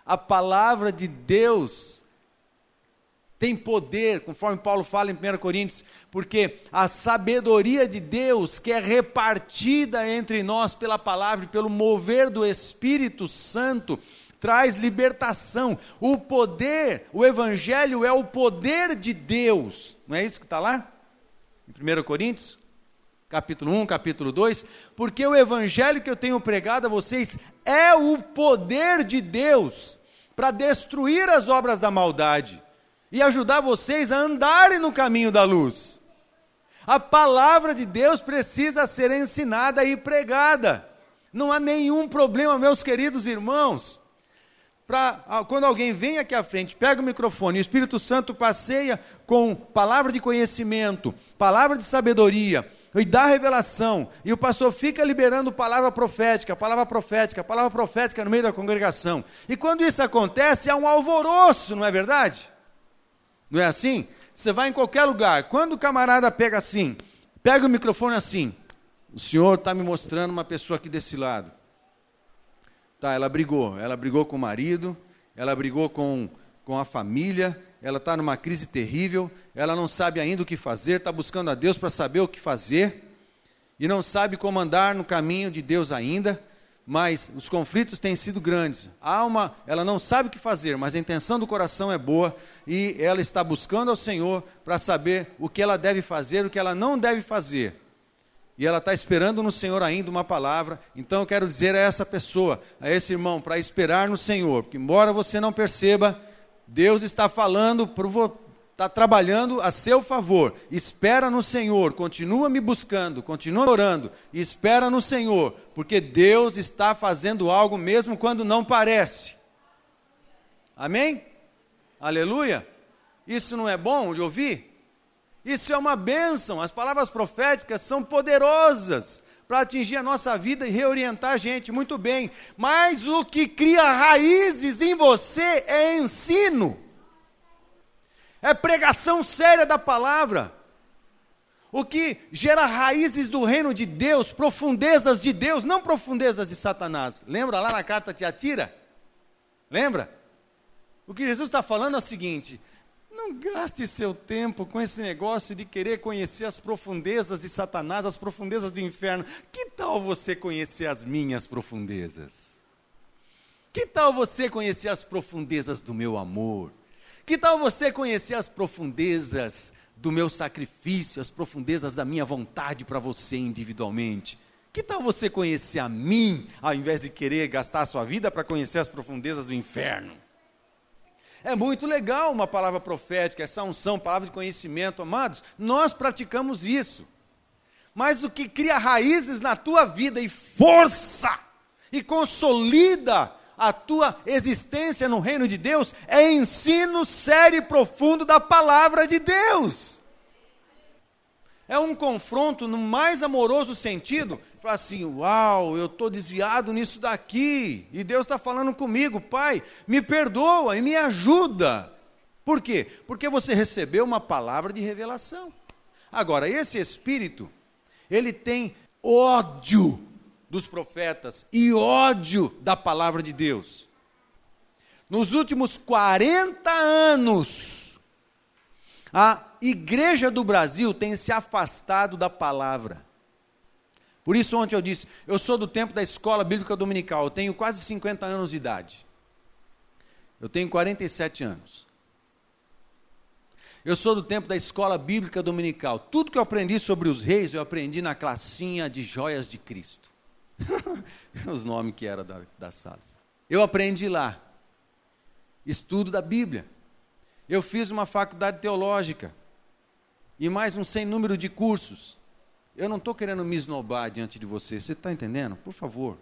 A palavra de Deus tem poder, conforme Paulo fala em 1 Coríntios, porque a sabedoria de Deus, que é repartida entre nós pela palavra e pelo mover do Espírito Santo, traz libertação. O poder, o Evangelho é o poder de Deus, não é isso que está lá? Em 1 Coríntios, capítulo 1, capítulo 2, porque o Evangelho que eu tenho pregado a vocês é o poder de Deus para destruir as obras da maldade e ajudar vocês a andarem no caminho da luz. A palavra de Deus precisa ser ensinada e pregada. Não há nenhum problema, meus queridos irmãos. Quando alguém vem aqui à frente, pega o microfone, e o Espírito Santo passeia com palavra de conhecimento, palavra de sabedoria, e dá revelação, e o pastor fica liberando palavra profética no meio da congregação. E quando isso acontece, há um alvoroço, não é verdade? Não é assim? Você vai em qualquer lugar, quando o camarada pega assim, pega o microfone assim, o senhor está me mostrando uma pessoa aqui desse lado. Tá, ela brigou com o marido, ela brigou com a família, ela está numa crise terrível, ela não sabe ainda o que fazer, está buscando a Deus para saber o que fazer, e não sabe como andar no caminho de Deus ainda, mas os conflitos têm sido grandes. Ela não sabe o que fazer, mas a intenção do coração é boa, e ela está buscando ao Senhor para saber o que ela deve fazer, o que ela não deve fazer. E ela está esperando no Senhor ainda uma palavra. Então eu quero dizer a essa pessoa, a esse irmão, para esperar no Senhor, porque embora você não perceba, Deus está falando, está trabalhando a seu favor. Espera no Senhor, continua me buscando, continua orando, e espera no Senhor, porque Deus está fazendo algo mesmo quando não parece. Amém? Aleluia? Isso não é bom de ouvir? Isso é uma bênção. As palavras proféticas são poderosas para atingir a nossa vida e reorientar a gente, muito bem. Mas o que cria raízes em você é ensino. É pregação séria da palavra. O que gera raízes do reino de Deus, profundezas de Deus, não profundezas de Satanás. Lembra lá na carta a Tiatira? Lembra? O que Jesus está falando é o seguinte: não gaste seu tempo com esse negócio de querer conhecer as profundezas de Satanás, as profundezas do inferno. Que tal você conhecer as minhas profundezas? Que tal você conhecer as profundezas do meu amor? Que tal você conhecer as profundezas do meu sacrifício, as profundezas da minha vontade para você individualmente? Que tal você conhecer a mim, ao invés de querer gastar a sua vida para conhecer as profundezas do inferno? É muito legal uma palavra profética, essa unção, palavra de conhecimento, amados. Nós praticamos isso. Mas o que cria raízes na tua vida e força e consolida a tua existência no reino de Deus é ensino sério e profundo da palavra de Deus. É um confronto no mais amoroso sentido. Fala assim, uau, eu estou desviado nisso daqui, e Deus está falando comigo, Pai, me perdoa e me ajuda. Por quê? Porque você recebeu uma palavra de revelação. Agora, esse espírito, ele tem ódio dos profetas e ódio da palavra de Deus. Nos últimos 40 anos, a igreja do Brasil tem se afastado da palavra. Por isso ontem eu disse, eu sou do tempo da escola bíblica dominical, eu tenho quase 50 anos de idade. Eu tenho 47 anos. Eu sou do tempo da escola bíblica dominical. Tudo que eu aprendi sobre os reis, eu aprendi na classinha de joias de Cristo. Os nomes que eram das salas. Eu aprendi lá. Estudo da Bíblia. Eu fiz uma faculdade teológica. E mais um sem número de cursos. Eu não estou querendo me esnobar diante de você. Você está entendendo? Por favor.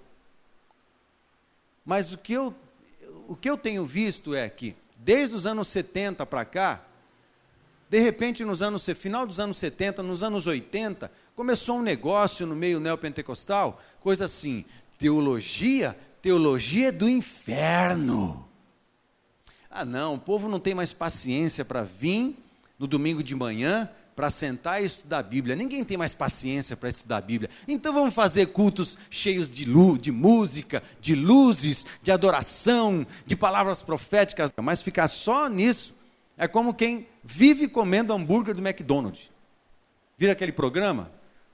Mas o que eu tenho visto é que, desde os anos 70 para cá, de repente, final dos anos 70, nos anos 80, começou um negócio no meio neopentecostal, coisa assim, teologia do inferno. Ah não, o povo não tem mais paciência para vir no domingo de manhã, para sentar e estudar a Bíblia. Ninguém tem mais paciência para estudar a Bíblia. Então vamos fazer cultos cheios de música, de luzes, de adoração, de palavras proféticas, mas ficar só nisso é como quem vive comendo hambúrguer do McDonald's. Vira aquele programa?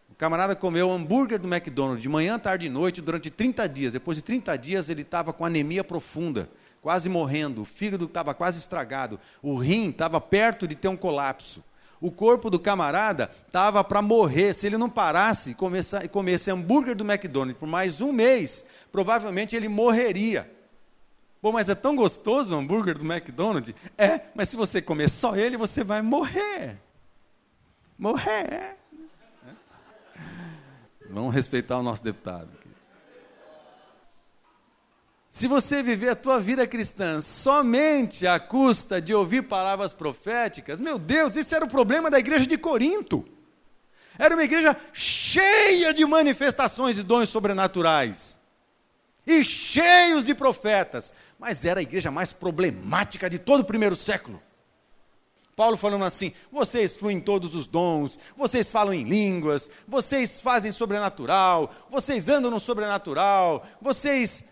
O camarada comeu hambúrguer do McDonald's de manhã, tarde e noite durante 30 dias. Depois de 30 dias ele estava com anemia profunda, quase morrendo, o fígado estava quase estragado, o rim estava perto de ter um colapso. O corpo do camarada estava para morrer. Se ele não parasse e comesse hambúrguer do McDonald's por mais um mês, provavelmente ele morreria. Bom, mas é tão gostoso o hambúrguer do McDonald's? É, mas se você comer só ele, você vai morrer. Morrer. Vamos respeitar o nosso deputado. Se você viver a tua vida cristã somente à custa de ouvir palavras proféticas, meu Deus, esse era o problema da igreja de Corinto. Era uma igreja cheia de manifestações e dons sobrenaturais. E cheios de profetas. Mas era a igreja mais problemática de todo o primeiro século. Paulo falando assim, vocês fluem todos os dons, vocês falam em línguas, vocês fazem sobrenatural, vocês andam no sobrenatural, vocês,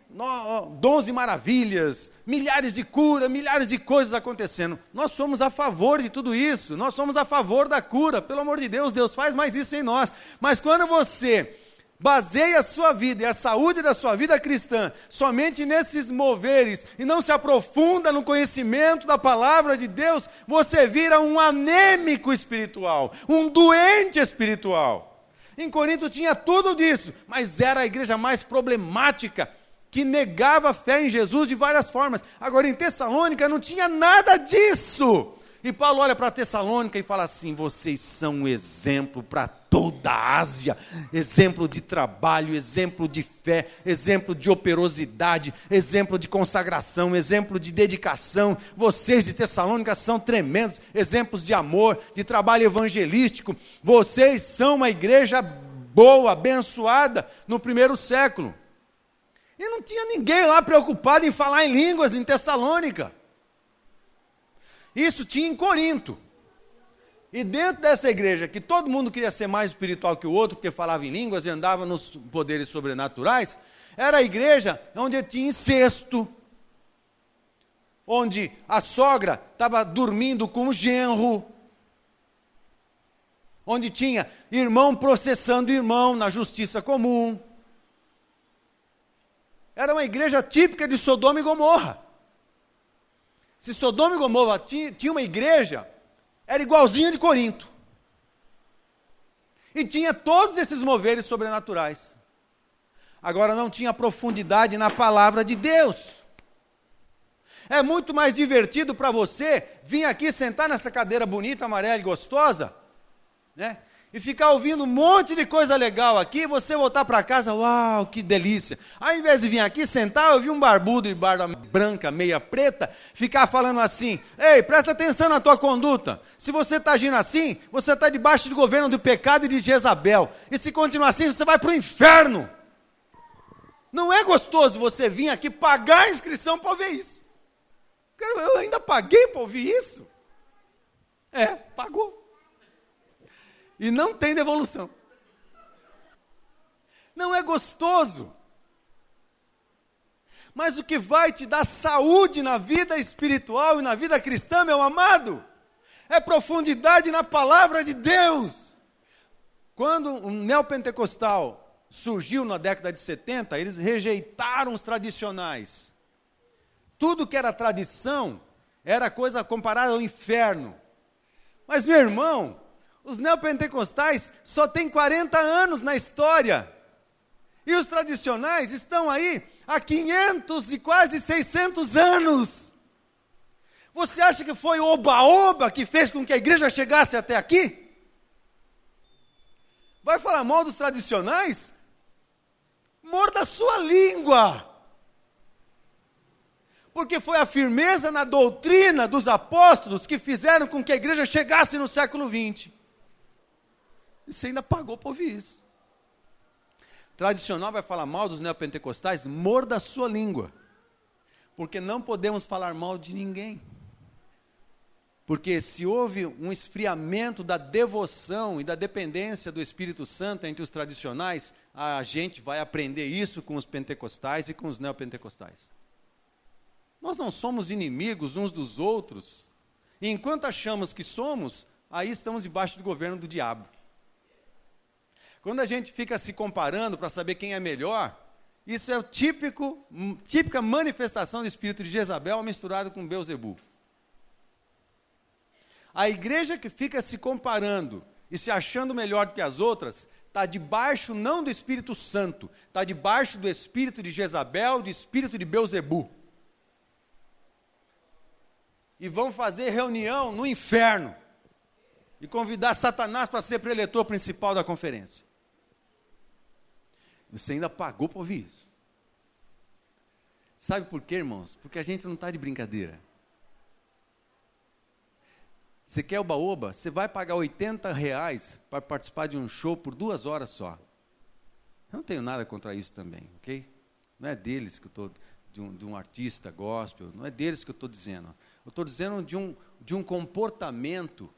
dons e maravilhas, milhares de curas, milhares de coisas acontecendo. Nós somos a favor de tudo isso, nós somos a favor da cura, pelo amor de Deus, Deus faz mais isso em nós. Mas quando você baseia a sua vida e a saúde da sua vida cristã somente nesses moveres e não se aprofunda no conhecimento da palavra de Deus, você vira um anêmico espiritual, um doente espiritual. Em Corinto tinha tudo disso, mas era a igreja mais problemática, que negava a fé em Jesus de várias formas. Agora em Tessalônica não tinha nada disso. E Paulo olha para Tessalônica e fala assim, vocês são um exemplo para toda a Ásia, exemplo de trabalho, exemplo de fé, exemplo de operosidade, exemplo de consagração, exemplo de dedicação. Vocês de Tessalônica são tremendos, exemplos de amor, de trabalho evangelístico. Vocês são uma igreja boa, abençoada no primeiro século. E não tinha ninguém lá preocupado em falar em línguas em Tessalônica. Isso tinha em Corinto. E dentro dessa igreja, que todo mundo queria ser mais espiritual que o outro, porque falava em línguas e andava nos poderes sobrenaturais, era a igreja onde tinha incesto, onde a sogra estava dormindo com o genro, onde tinha irmão processando irmão na justiça comum. Era uma igreja típica de Sodoma e Gomorra. Se Sodoma e Gomorra tinha uma igreja, era igualzinha de Corinto. E tinha todos esses moveres sobrenaturais. Agora não tinha profundidade na palavra de Deus. É muito mais divertido para você vir aqui sentar nessa cadeira bonita, amarela e gostosa, né? E ficar ouvindo um monte de coisa legal aqui, e você voltar para casa, uau, que delícia. Ao invés de vir aqui sentar, eu vi um barbudo de barba branca, meia preta, ficar falando assim: ei, presta atenção na tua conduta. Se você está agindo assim, você está debaixo do governo do pecado e de Jezabel. E se continuar assim, você vai para o inferno. Não é gostoso você vir aqui pagar a inscrição para ouvir isso. Eu ainda paguei para ouvir isso? Pagou. E não tem devolução. Não é gostoso. Mas o que vai te dar saúde na vida espiritual e na vida cristã, meu amado, é profundidade na palavra de Deus. Quando o neopentecostal surgiu na década de 70, eles rejeitaram os tradicionais. Tudo que era tradição era coisa comparada ao inferno. Mas, meu irmão, os neopentecostais só têm 40 anos na história. E os tradicionais estão aí há 500 e quase 600 anos. Você acha que foi o oba-oba que fez com que a igreja chegasse até aqui? Vai falar mal dos tradicionais? Morda a sua língua. Porque foi a firmeza na doutrina dos apóstolos que fizeram com que a igreja chegasse no século 20. E você ainda pagou para ouvir isso. Tradicional vai falar mal dos neopentecostais? Morda a sua língua. Porque não podemos falar mal de ninguém. Porque se houve um esfriamento da devoção e da dependência do Espírito Santo entre os tradicionais, a gente vai aprender isso com os pentecostais e com os neopentecostais. Nós não somos inimigos uns dos outros. E enquanto achamos que somos, aí estamos debaixo do governo do diabo. Quando a gente fica se comparando para saber quem é melhor, isso é típica manifestação do espírito de Jezabel misturado com Belzebu. A igreja que fica se comparando e se achando melhor do que as outras, está debaixo não do Espírito Santo, está debaixo do espírito de Jezabel, do espírito de Belzebu. E vão fazer reunião no inferno e convidar Satanás para ser preletor principal da conferência. Você ainda pagou para ouvir isso. Sabe por quê, irmãos? Porque a gente não está de brincadeira. Você quer oba-oba? Você vai pagar R$80 para participar de um show por 2 horas só. Eu não tenho nada contra isso também, ok? Não é deles que eu estou, de um artista gospel, não é deles que eu estou dizendo. Eu estou dizendo de um comportamento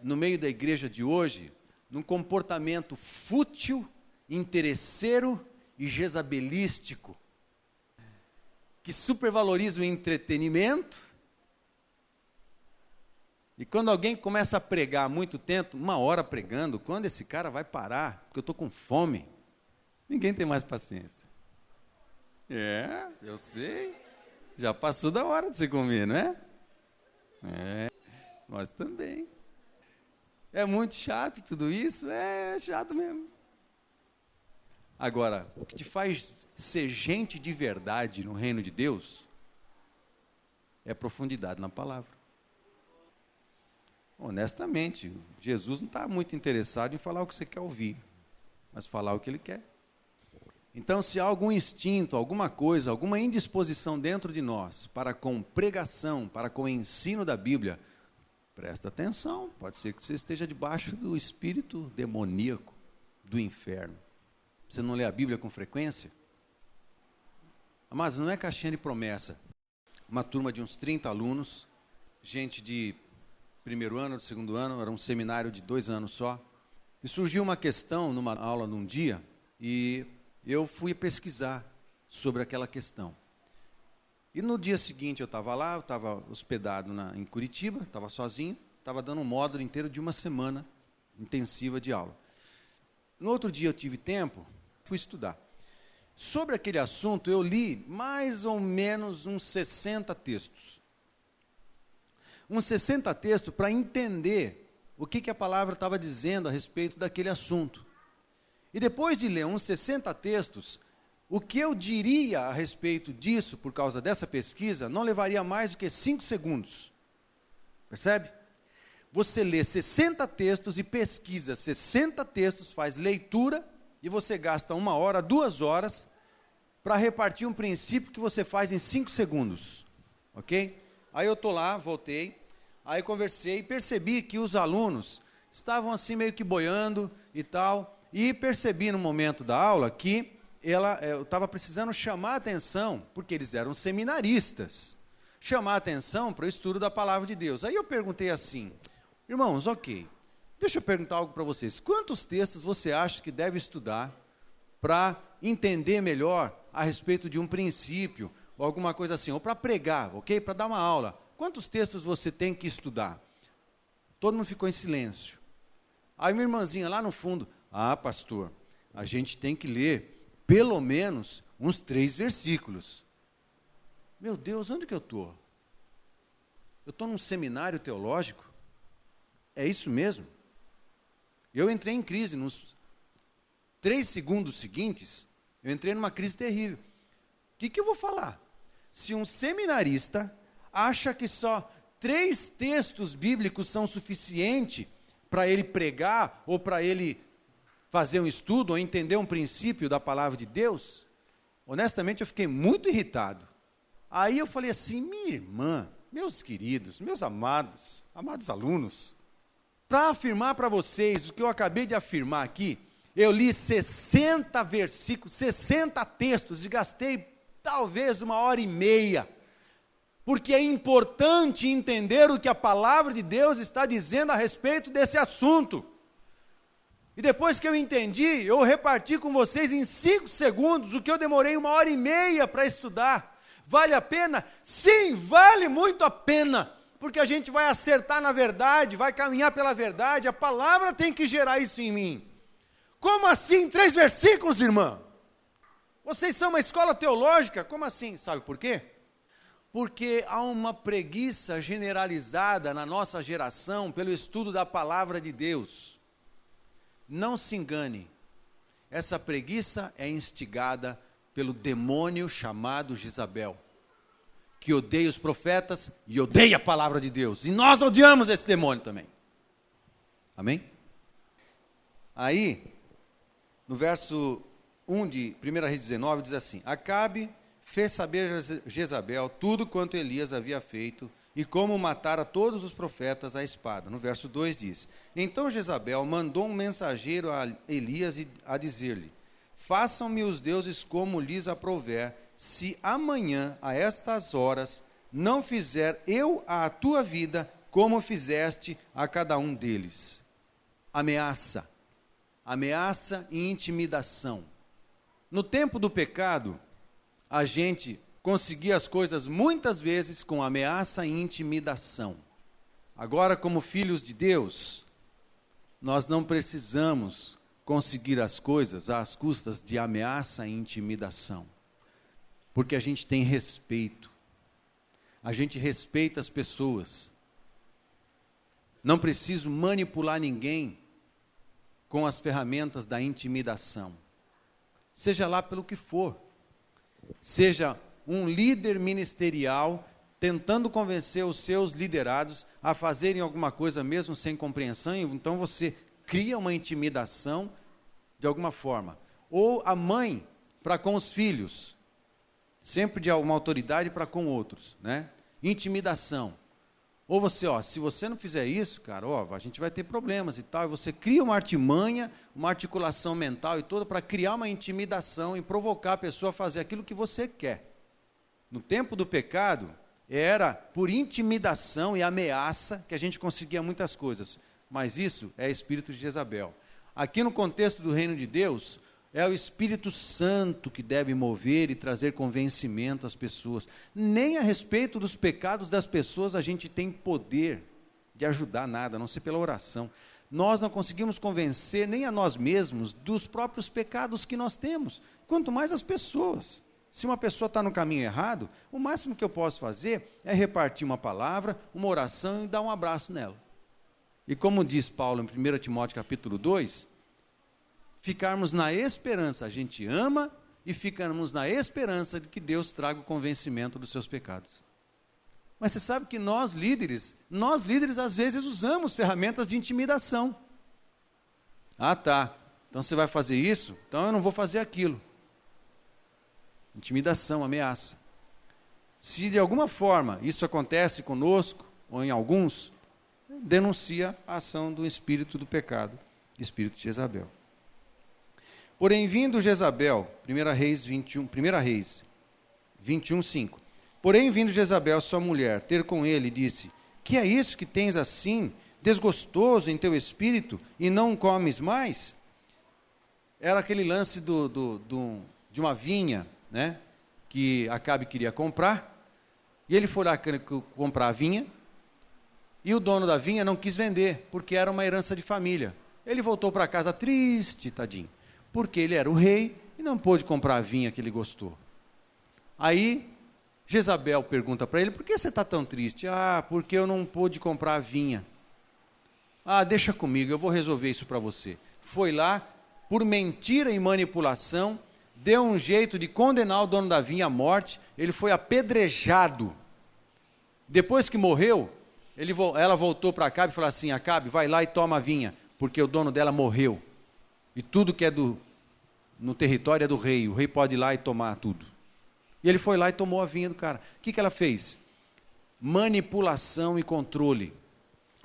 no meio da igreja de hoje, num comportamento fútil, interesseiro e jezabelístico, que supervaloriza o entretenimento. E quando alguém começa a pregar há muito tempo, 1 hora pregando, quando esse cara vai parar? Porque eu estou com fome. Ninguém tem mais paciência. Eu sei. Já passou da hora de você comer, não é? Nós também. É muito chato tudo isso? É chato mesmo. Agora, o que te faz ser gente de verdade no reino de Deus é profundidade na palavra. Honestamente, Jesus não está muito interessado em falar o que você quer ouvir, mas falar o que Ele quer. Então, se há algum instinto, alguma coisa, alguma indisposição dentro de nós para com pregação, para com o ensino da Bíblia, presta atenção, pode ser que você esteja debaixo do espírito demoníaco do inferno. Você não lê a Bíblia com frequência? Mas não é caixinha de promessa. Uma turma de uns 30 alunos, gente de primeiro ano, de segundo ano, era um seminário de 2 anos só. E surgiu uma questão numa aula num dia, e eu fui pesquisar sobre aquela questão. E no dia seguinte eu estava lá, eu estava hospedado em Curitiba, estava sozinho, estava dando um módulo inteiro de 1 semana intensiva de aula. No outro dia eu tive tempo, fui estudar. Sobre aquele assunto eu li mais ou menos uns 60 textos. Uns 60 textos para entender o que a palavra estava dizendo a respeito daquele assunto. E depois de ler uns 60 textos, O que eu diria a respeito disso, por causa dessa pesquisa, não levaria mais do que 5 segundos. Percebe? Você lê 60 textos e pesquisa 60 textos, faz leitura, e você gasta 1 hora, 2 horas, para repartir um princípio que você faz em 5 segundos. Ok? Aí eu estou lá, voltei, aí conversei e percebi que os alunos estavam assim meio que boiando e tal, e percebi no momento da aula que eu estava precisando chamar a atenção, porque eles eram seminaristas, chamar a atenção para o estudo da palavra de Deus. Aí eu perguntei assim, irmãos, ok, deixa eu perguntar algo para vocês, quantos textos você acha que deve estudar para entender melhor a respeito de um princípio, ou alguma coisa assim, ou para pregar, ok? Para dar uma aula. Quantos textos você tem que estudar? Todo mundo ficou em silêncio. Aí minha irmãzinha lá no fundo, pastor, a gente tem que ler pelo menos uns 3 versículos. Meu Deus, onde que eu estou? Eu estou num seminário teológico? É isso mesmo? Eu entrei em crise, nos 3 segundos seguintes, eu entrei numa crise terrível. O que eu vou falar? Se um seminarista acha que só 3 textos bíblicos são suficientes para ele pregar, ou para ele fazer um estudo, ou entender um princípio da palavra de Deus, honestamente eu fiquei muito irritado. Aí eu falei assim, minha irmã, meus queridos, meus amados alunos, para afirmar para vocês o que eu acabei de afirmar aqui, eu li 60 versículos, 60 textos, e gastei talvez 1h30, porque é importante entender o que a palavra de Deus está dizendo a respeito desse assunto. E depois que eu entendi, eu reparti com vocês em 5 segundos o que eu demorei 1h30 para estudar. Vale a pena? Sim, vale muito a pena, porque a gente vai acertar na verdade, vai caminhar pela verdade, a palavra tem que gerar isso em mim. Como assim 3 versículos, irmã? Vocês são uma escola teológica? Como assim? Sabe por quê? Porque há uma preguiça generalizada na nossa geração pelo estudo da palavra de Deus. Não se engane, essa preguiça é instigada pelo demônio chamado Jezabel, que odeia os profetas e odeia a palavra de Deus. E nós odiamos esse demônio também. Amém? Aí, no verso 1 de 1 Reis 19, diz assim, Acabe fez saber a Jezabel tudo quanto Elias havia feito e como matara todos os profetas à espada. No verso 2 diz, Então Jezabel mandou um mensageiro a Elias a dizer-lhe, Façam-me os deuses como lhes aprouver, se amanhã, a estas horas, não fizer eu à tua vida como fizeste a cada um deles. Ameaça e intimidação. No tempo do pecado, a gente conseguia as coisas muitas vezes com ameaça e intimidação. Agora, como filhos de Deus, nós não precisamos conseguir as coisas às custas de ameaça e intimidação, porque a gente tem respeito, a gente respeita as pessoas. Não preciso manipular ninguém com as ferramentas da intimidação, seja lá pelo que for, seja um líder ministerial tentando convencer os seus liderados a fazerem alguma coisa mesmo sem compreensão, então você cria uma intimidação de alguma forma. Ou a mãe para com os filhos, sempre de uma autoridade para com outros, né? Intimidação. Ou você, se você não fizer isso, cara, a gente vai ter problemas e tal, e você cria uma artimanha, uma articulação mental e toda para criar uma intimidação e provocar a pessoa a fazer aquilo que você quer. No tempo do pecado, era por intimidação e ameaça que a gente conseguia muitas coisas, mas isso é espírito de Jezabel. Aqui no contexto do reino de Deus, é o Espírito Santo que deve mover e trazer convencimento às pessoas. Nem a respeito dos pecados das pessoas a gente tem poder de ajudar nada, a não ser pela oração. Nós não conseguimos convencer nem a nós mesmos dos próprios pecados que nós temos, quanto mais as pessoas. Se uma pessoa está no caminho errado, o máximo que eu posso fazer é repartir uma palavra, uma oração e dar um abraço nela. E como diz Paulo em 1 Timóteo capítulo 2, ficarmos na esperança, a gente ama e ficamos na esperança de que Deus traga o convencimento dos seus pecados. Mas você sabe que nós líderes às vezes usamos ferramentas de intimidação. Ah, tá, então você vai fazer isso? Então eu não vou fazer aquilo. Intimidação, ameaça. Se de alguma forma isso acontece conosco, ou em alguns, denuncia a ação do espírito do pecado, espírito de Jezabel. Porém, vindo Jezabel, 1 Reis 21, 5. Porém, vindo Jezabel, sua mulher, ter com ele, disse: que é isso que tens assim, desgostoso em teu espírito, e não comes mais? Era aquele lance de uma vinha, né, que Acabe queria comprar, e ele foi lá comprar a vinha, e o dono da vinha não quis vender, porque era uma herança de família. Ele voltou para casa triste, tadinho, porque ele era o rei e não pôde comprar a vinha que ele gostou. Aí, Jezabel pergunta para ele: por que você está tão triste? Ah, porque eu não pude comprar a vinha. Ah, deixa comigo, eu vou resolver isso para você. Foi lá, por mentira e manipulação, deu um jeito de condenar o dono da vinha à morte. Ele foi apedrejado. Depois que morreu, ela voltou para Acabe e falou assim: Acabe, vai lá e toma a vinha, porque o dono dela morreu. E tudo que é no território é do rei, o rei pode ir lá e tomar tudo. E ele foi lá e tomou a vinha do cara. O que ela fez? Manipulação e controle.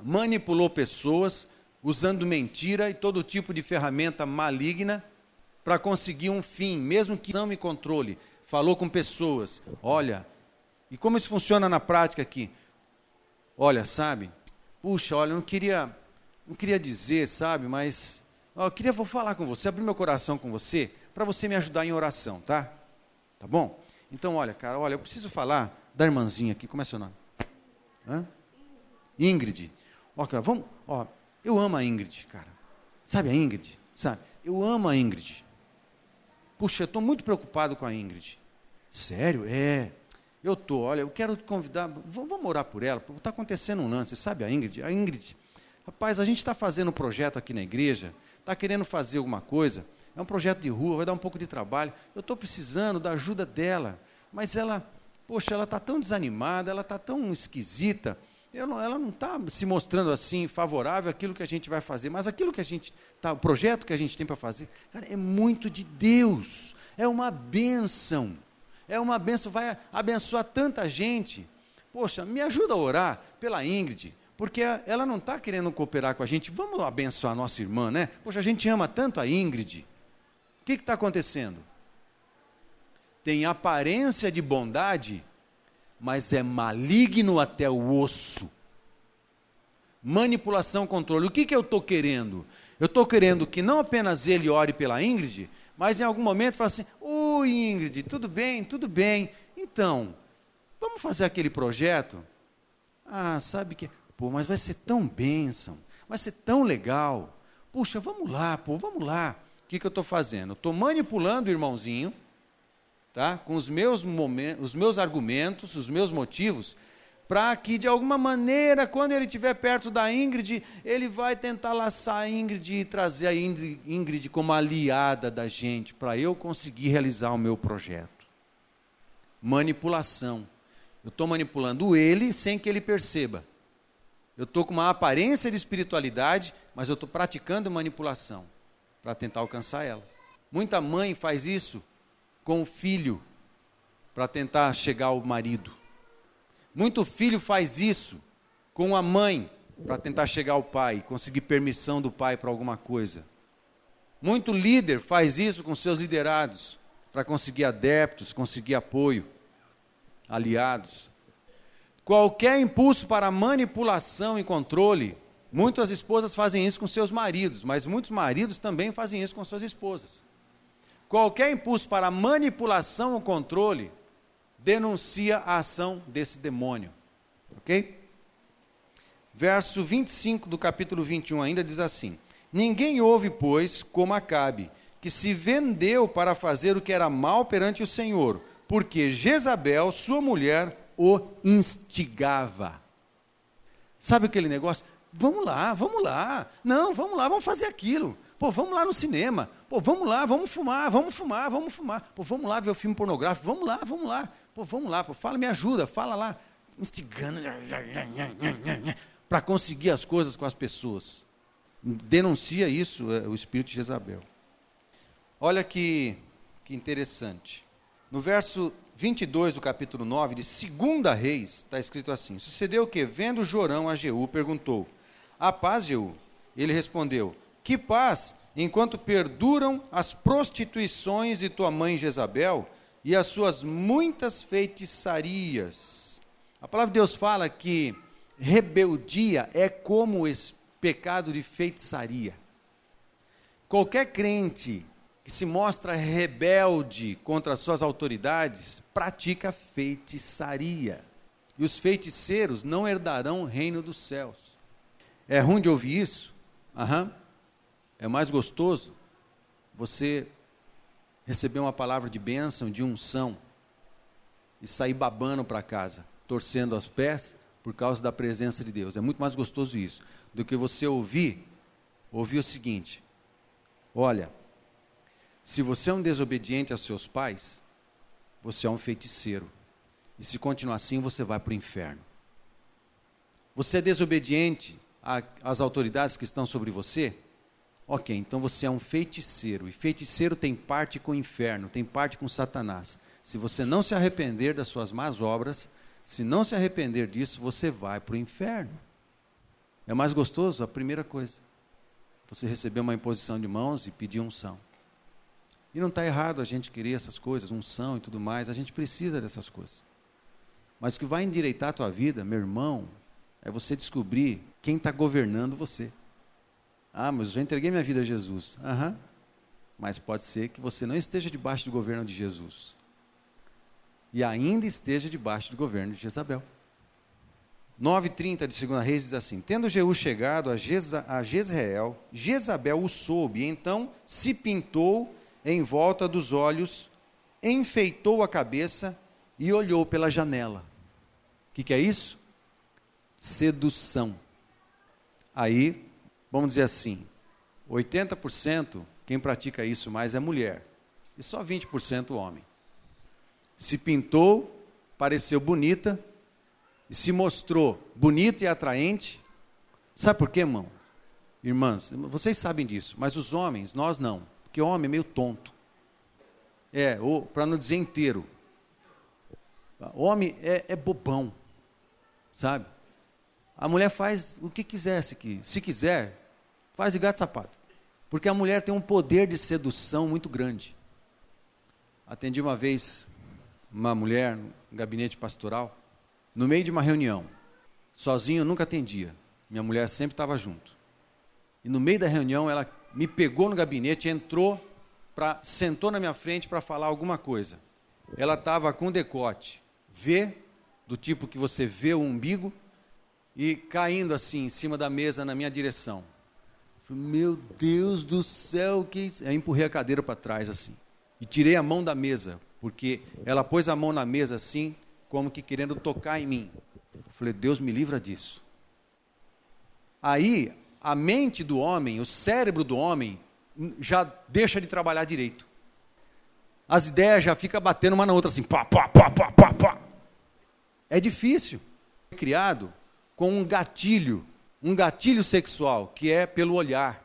Manipulou pessoas, usando mentira e todo tipo de ferramenta maligna, para conseguir um fim, mesmo que ação e controle. Falou com pessoas: olha, e como isso funciona na prática aqui? Olha, sabe, puxa, olha, eu não queria dizer, sabe, mas vou falar com você, abrir meu coração com você, para você me ajudar em oração, tá? Tá bom? Então, olha, cara, eu preciso falar da irmãzinha aqui, como é seu nome? Ingrid. Ó, cara, eu amo a Ingrid, cara. Sabe a Ingrid? Sabe? Eu amo a Ingrid. Puxa, eu estou muito preocupado com a Ingrid. Sério? É. Eu estou, olha, eu quero te convidar, vamos orar por ela, está acontecendo um lance, sabe a Ingrid? A Ingrid, rapaz, a gente está fazendo um projeto aqui na igreja, está querendo fazer alguma coisa, é um projeto de rua, vai dar um pouco de trabalho, eu estou precisando da ajuda dela, mas ela está tão desanimada, ela está tão esquisita, ela não está se mostrando assim favorável àquilo que a gente vai fazer, mas aquilo que o projeto que a gente tem para fazer, cara, é muito de Deus, é uma bênção, vai abençoar tanta gente. Poxa, me ajuda a orar pela Ingrid, porque ela não está querendo cooperar com a gente, vamos abençoar a nossa irmã, né? Poxa, a gente ama tanto a Ingrid. O que está acontecendo? Tem aparência de bondade, mas é maligno até o osso. Manipulação, controle. O que eu estou querendo? Eu estou querendo que não apenas ele ore pela Ingrid, mas em algum momento fala assim: oi Ingrid, tudo bem? Tudo bem. Então, vamos fazer aquele projeto? Ah, sabe que... Pô, mas vai ser tão bênção, vai ser tão legal. Puxa, vamos lá, vamos lá. O que eu estou fazendo? Eu estou manipulando o irmãozinho, tá? Com os meus argumentos, os meus motivos, para que de alguma maneira, quando ele estiver perto da Ingrid, ele vai tentar laçar a Ingrid e trazer a Ingrid como aliada da gente, para eu conseguir realizar o meu projeto. Manipulação. Eu estou manipulando ele sem que ele perceba. Eu estou com uma aparência de espiritualidade, mas eu estou praticando manipulação para tentar alcançar ela. Muita mãe faz isso com o filho para tentar chegar ao marido. Muito filho faz isso com a mãe para tentar chegar ao pai, conseguir permissão do pai para alguma coisa. Muito líder faz isso com seus liderados para conseguir adeptos, conseguir apoio, aliados. Qualquer impulso para manipulação e controle, muitas esposas fazem isso com seus maridos, mas muitos maridos também fazem isso com suas esposas. Qualquer impulso para manipulação ou controle denuncia a ação desse demônio. Ok? Verso 25 do capítulo 21 ainda diz assim: ninguém houve, pois, como Acabe, que se vendeu para fazer o que era mal perante o Senhor, porque Jezabel, sua mulher, o instigava. Sabe aquele negócio? Vamos lá, não, vamos lá, vamos fazer aquilo. Pô, vamos lá no cinema. Pô, vamos lá, vamos fumar. Pô, vamos lá ver o filme pornográfico. Vamos lá. Pô, vamos lá. Pô, fala, me ajuda, fala lá. Instigando para conseguir as coisas com as pessoas. Denuncia isso, o espírito de Jezabel. Olha que interessante. No verso 22 do capítulo 9 de 2 Reis, está escrito assim: sucedeu que, vendo Jorão a Jeú, perguntou: a paz, Jeú? Ele respondeu: que paz, enquanto perduram as prostituições de tua mãe Jezabel e as suas muitas feitiçarias. A palavra de Deus fala que rebeldia é como esse pecado de feitiçaria. Qualquer crente que se mostra rebelde contra as suas autoridades, pratica feitiçaria. E os feiticeiros não herdarão o reino dos céus. É ruim de ouvir isso? É mais gostoso você receber uma palavra de bênção, de unção, e sair babando para casa, torcendo os pés por causa da presença de Deus. É muito mais gostoso isso, do que você ouvir o seguinte: olha, se você é um desobediente aos seus pais, você é um feiticeiro. E se continuar assim, você vai para o inferno. Você é desobediente às autoridades que estão sobre você? Ok, então você é um feiticeiro. E feiticeiro tem parte com o inferno, tem parte com Satanás. Se você não se arrepender das suas más obras, se não se arrepender disso, você vai para o inferno. É mais gostoso? A primeira coisa. Você receber uma imposição de mãos e pedir unção. E não está errado a gente querer essas coisas, unção e tudo mais, a gente precisa dessas coisas. Mas o que vai endireitar a tua vida, meu irmão, é você descobrir quem está governando você. Ah, mas eu já entreguei minha vida a Jesus. Mas pode ser que você não esteja debaixo do governo de Jesus. E ainda esteja debaixo do governo de Jezabel. 9:30 de 2 Reis diz assim: tendo Jeú chegado a Jezreel, Jezabel o soube, e então se pintou em volta dos olhos, enfeitou a cabeça e olhou pela janela. O que é isso? Sedução. Aí, vamos dizer assim, 80% quem pratica isso mais é mulher, e só 20% homem. Se pintou, pareceu bonita, e se mostrou bonita e atraente. Sabe por quê, irmão? Irmãs, vocês sabem disso, mas os homens, nós não. Porque o homem é meio tonto. Ou para não dizer inteiro. O homem é bobão, sabe? A mulher faz o que quiser, se quiser, faz de gato e sapato. Porque a mulher tem um poder de sedução muito grande. Atendi uma vez uma mulher no gabinete pastoral, no meio de uma reunião. Sozinho eu nunca atendia. Minha mulher sempre estava junto. E no meio da reunião ela me pegou no gabinete, sentou na minha frente para falar alguma coisa. Ela estava com decote V, do tipo que você vê o umbigo, e caindo assim em cima da mesa na minha direção. Falei, meu Deus do céu, que isso? Aí empurrei a cadeira para trás assim, e tirei a mão da mesa, porque ela pôs a mão na mesa assim, como que querendo tocar em mim. Falei, Deus me livra disso. Aí, a mente do homem, o cérebro do homem, já deixa de trabalhar direito. As ideias já ficam batendo uma na outra assim, pá. É difícil. É criado com um gatilho sexual, que é pelo olhar.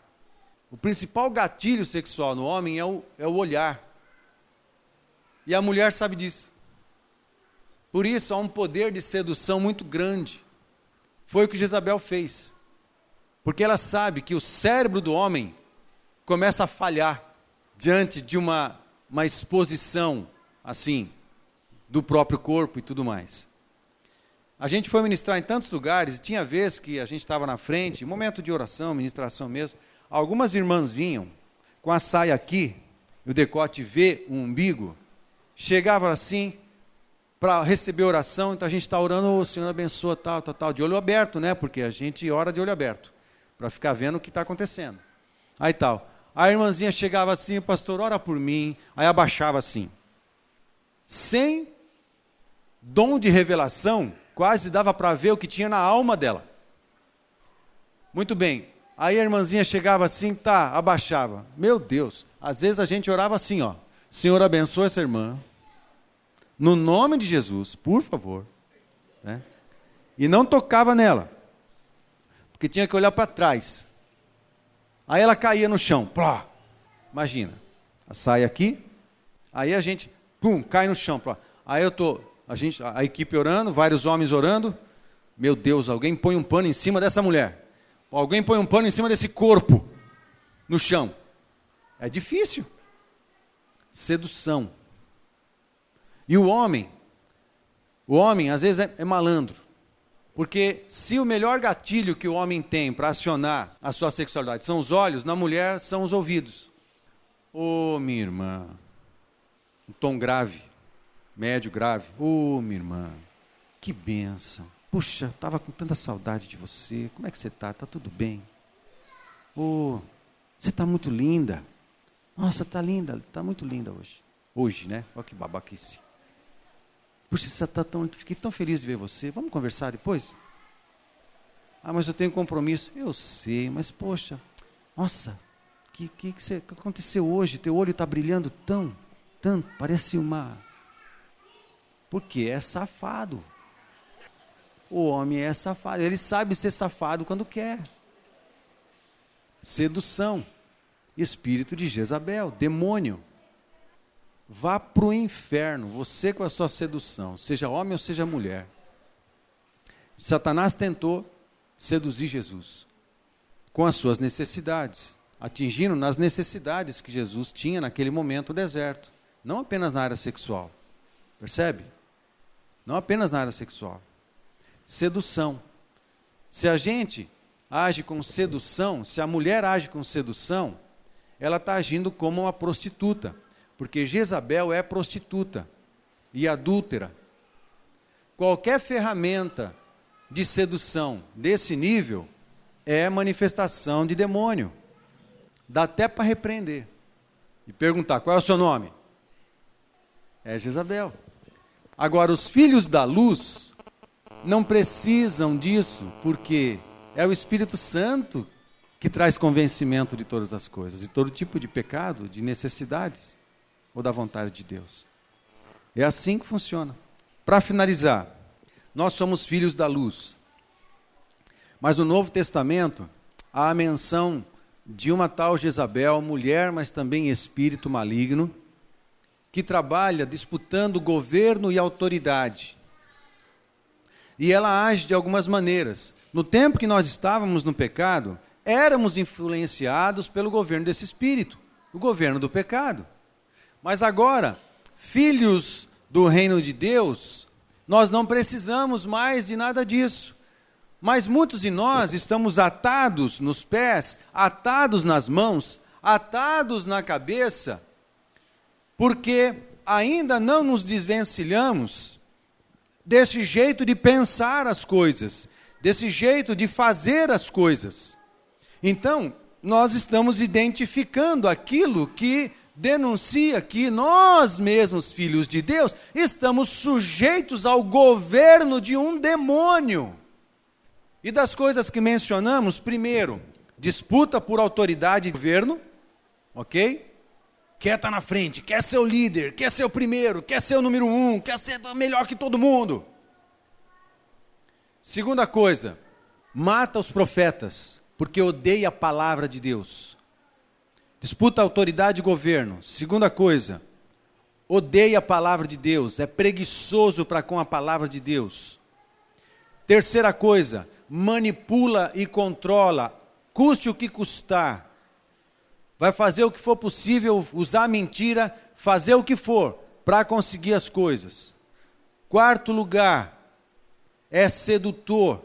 O principal gatilho sexual no homem é o olhar. E a mulher sabe disso. Por isso há um poder de sedução muito grande. Foi o que Jezabel fez. Porque ela sabe que o cérebro do homem começa a falhar diante de uma exposição, assim, do próprio corpo e tudo mais. A gente foi ministrar em tantos lugares, e tinha vezes que a gente estava na frente, momento de oração, ministração mesmo, algumas irmãs vinham com a saia aqui, o decote V, o umbigo, chegavam assim, para receber oração, então a gente está orando, o Senhor abençoa, tal, de olho aberto, né, porque a gente ora de olho aberto, para ficar vendo o que está acontecendo. Aí tal. A irmãzinha chegava assim, pastor, ora por mim, aí abaixava assim. Sem dom de revelação, quase dava para ver o que tinha na alma dela. Muito bem, Aí a irmãzinha chegava assim, tá, abaixava. Meu Deus, às vezes a gente orava assim, ó. Senhor, abençoa essa irmã. No nome de Jesus, por favor. Né? E não tocava nela. Porque tinha que olhar para trás. Aí ela caía no chão. Plá. Imagina. Sai aqui. Aí a gente, pum, cai no chão. Plá. Aí a equipe orando, vários homens orando. Meu Deus, alguém põe um pano em cima dessa mulher. Alguém põe um pano em cima desse corpo. No chão. É difícil. Sedução. E o homem às vezes é malandro. Porque se o melhor gatilho que o homem tem para acionar a sua sexualidade são os olhos, na mulher são os ouvidos. Ô, minha irmã, um tom grave, médio grave. Ô, minha irmã, que bênção. Puxa, estava com tanta saudade de você. Como é que você está? Está tudo bem? Ô, você está muito linda. Nossa, está linda, está muito linda hoje. Hoje, né? Olha que babaquice. Puxa, fiquei tão feliz de ver você. Vamos conversar depois? Ah, mas eu tenho compromisso. Eu sei, mas poxa, nossa, o que aconteceu hoje? Teu olho está brilhando tanto, parece uma... Porque é safado. O homem é safado, ele sabe ser safado quando quer. Sedução, espírito de Jezabel, demônio. Vá para o inferno, você com a sua sedução, seja homem ou seja mulher. Satanás tentou seduzir Jesus com as suas necessidades, atingindo nas necessidades que Jesus tinha naquele momento no deserto, não apenas na área sexual, percebe? Não apenas na área sexual. Sedução. Se a gente age com sedução, se a mulher age com sedução, ela está agindo como uma prostituta. Porque Jezabel é prostituta e adúltera. Qualquer ferramenta de sedução desse nível é manifestação de demônio. Dá até para repreender. E perguntar, qual é o seu nome? É Jezabel. Agora, os filhos da luz não precisam disso, porque é o Espírito Santo que traz convencimento de todas as coisas, de todo tipo de pecado, de necessidades. Ou da vontade de Deus. É assim que funciona. Para finalizar, nós somos filhos da luz. Mas no Novo Testamento, há a menção de uma tal Jezabel, mulher, mas também espírito maligno, que trabalha disputando governo e autoridade. E ela age de algumas maneiras. No tempo que nós estávamos no pecado, éramos influenciados pelo governo desse espírito, o governo do pecado. Mas agora, filhos do reino de Deus, nós não precisamos mais de nada disso. Mas muitos de nós estamos atados nos pés, atados nas mãos, atados na cabeça, porque ainda não nos desvencilhamos desse jeito de pensar as coisas, desse jeito de fazer as coisas. Então, nós estamos identificando aquilo que denuncia que nós mesmos, filhos de Deus, estamos sujeitos ao governo de um demônio. E das coisas que mencionamos, primeiro, disputa por autoridade e governo, ok? Quer estar na frente, quer ser o líder, quer ser o primeiro, quer ser o número 1, quer ser melhor que todo mundo. Segunda coisa, mata os profetas, porque odeia a palavra de Deus. Disputa autoridade e governo. Segunda coisa, odeia a palavra de Deus, é preguiçoso para com a palavra de Deus. Terceira coisa, manipula e controla, custe o que custar. Vai fazer o que for possível, usar mentira, fazer o que for, para conseguir as coisas. Quarto lugar, é sedutor,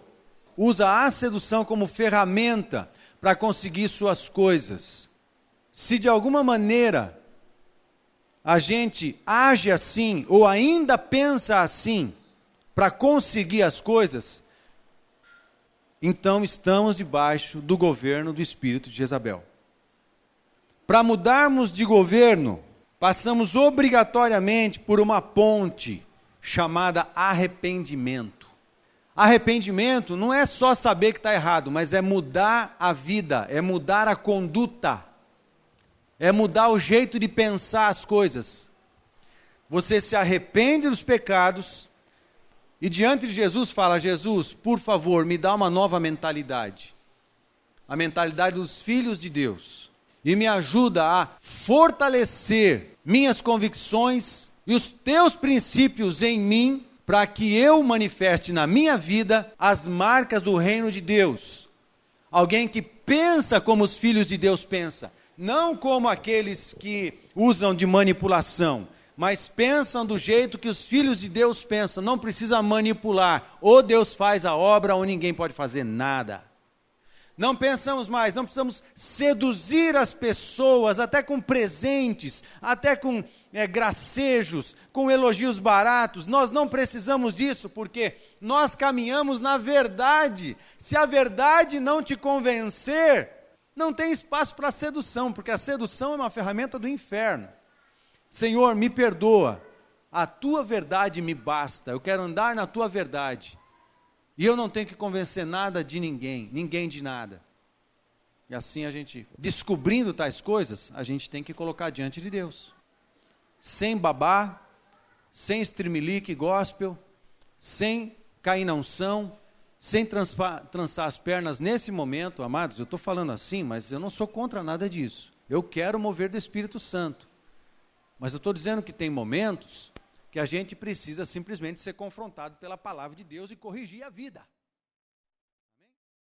usa a sedução como ferramenta para conseguir suas coisas. Se de alguma maneira a gente age assim, ou ainda pensa assim, para conseguir as coisas, então estamos debaixo do governo do espírito de Jezabel. Para mudarmos de governo, passamos obrigatoriamente por uma ponte chamada arrependimento. Arrependimento não é só saber que está errado, mas é mudar a vida, é mudar a conduta, é mudar o jeito de pensar as coisas. Você se arrepende dos pecados e diante de Jesus fala: Jesus, por favor, me dá uma nova mentalidade, a mentalidade dos filhos de Deus, e me ajuda a fortalecer minhas convicções e os teus princípios em mim, para que eu manifeste na minha vida as marcas do reino de Deus. Alguém que pensa como os filhos de Deus pensam, não como aqueles que usam de manipulação, mas pensam do jeito que os filhos de Deus pensam, não precisa manipular, ou Deus faz a obra ou ninguém pode fazer nada. Não pensamos mais, não precisamos seduzir as pessoas, até com presentes, até com gracejos, com elogios baratos. Nós não precisamos disso, porque nós caminhamos na verdade. Se a verdade não te convencer, não tem espaço para sedução, porque a sedução é uma ferramenta do inferno. Senhor, me perdoa, a tua verdade me basta, eu quero andar na tua verdade. E eu não tenho que convencer nada de ninguém, ninguém de nada. E assim a gente, descobrindo tais coisas, a gente tem que colocar diante de Deus. Sem babar, sem streamlique gospel, sem cair na unção, sem trançar as pernas nesse momento, amados. Eu estou falando assim, mas eu não sou contra nada disso. Eu quero mover do Espírito Santo. Mas eu estou dizendo que tem momentos que a gente precisa simplesmente ser confrontado pela palavra de Deus e corrigir a vida.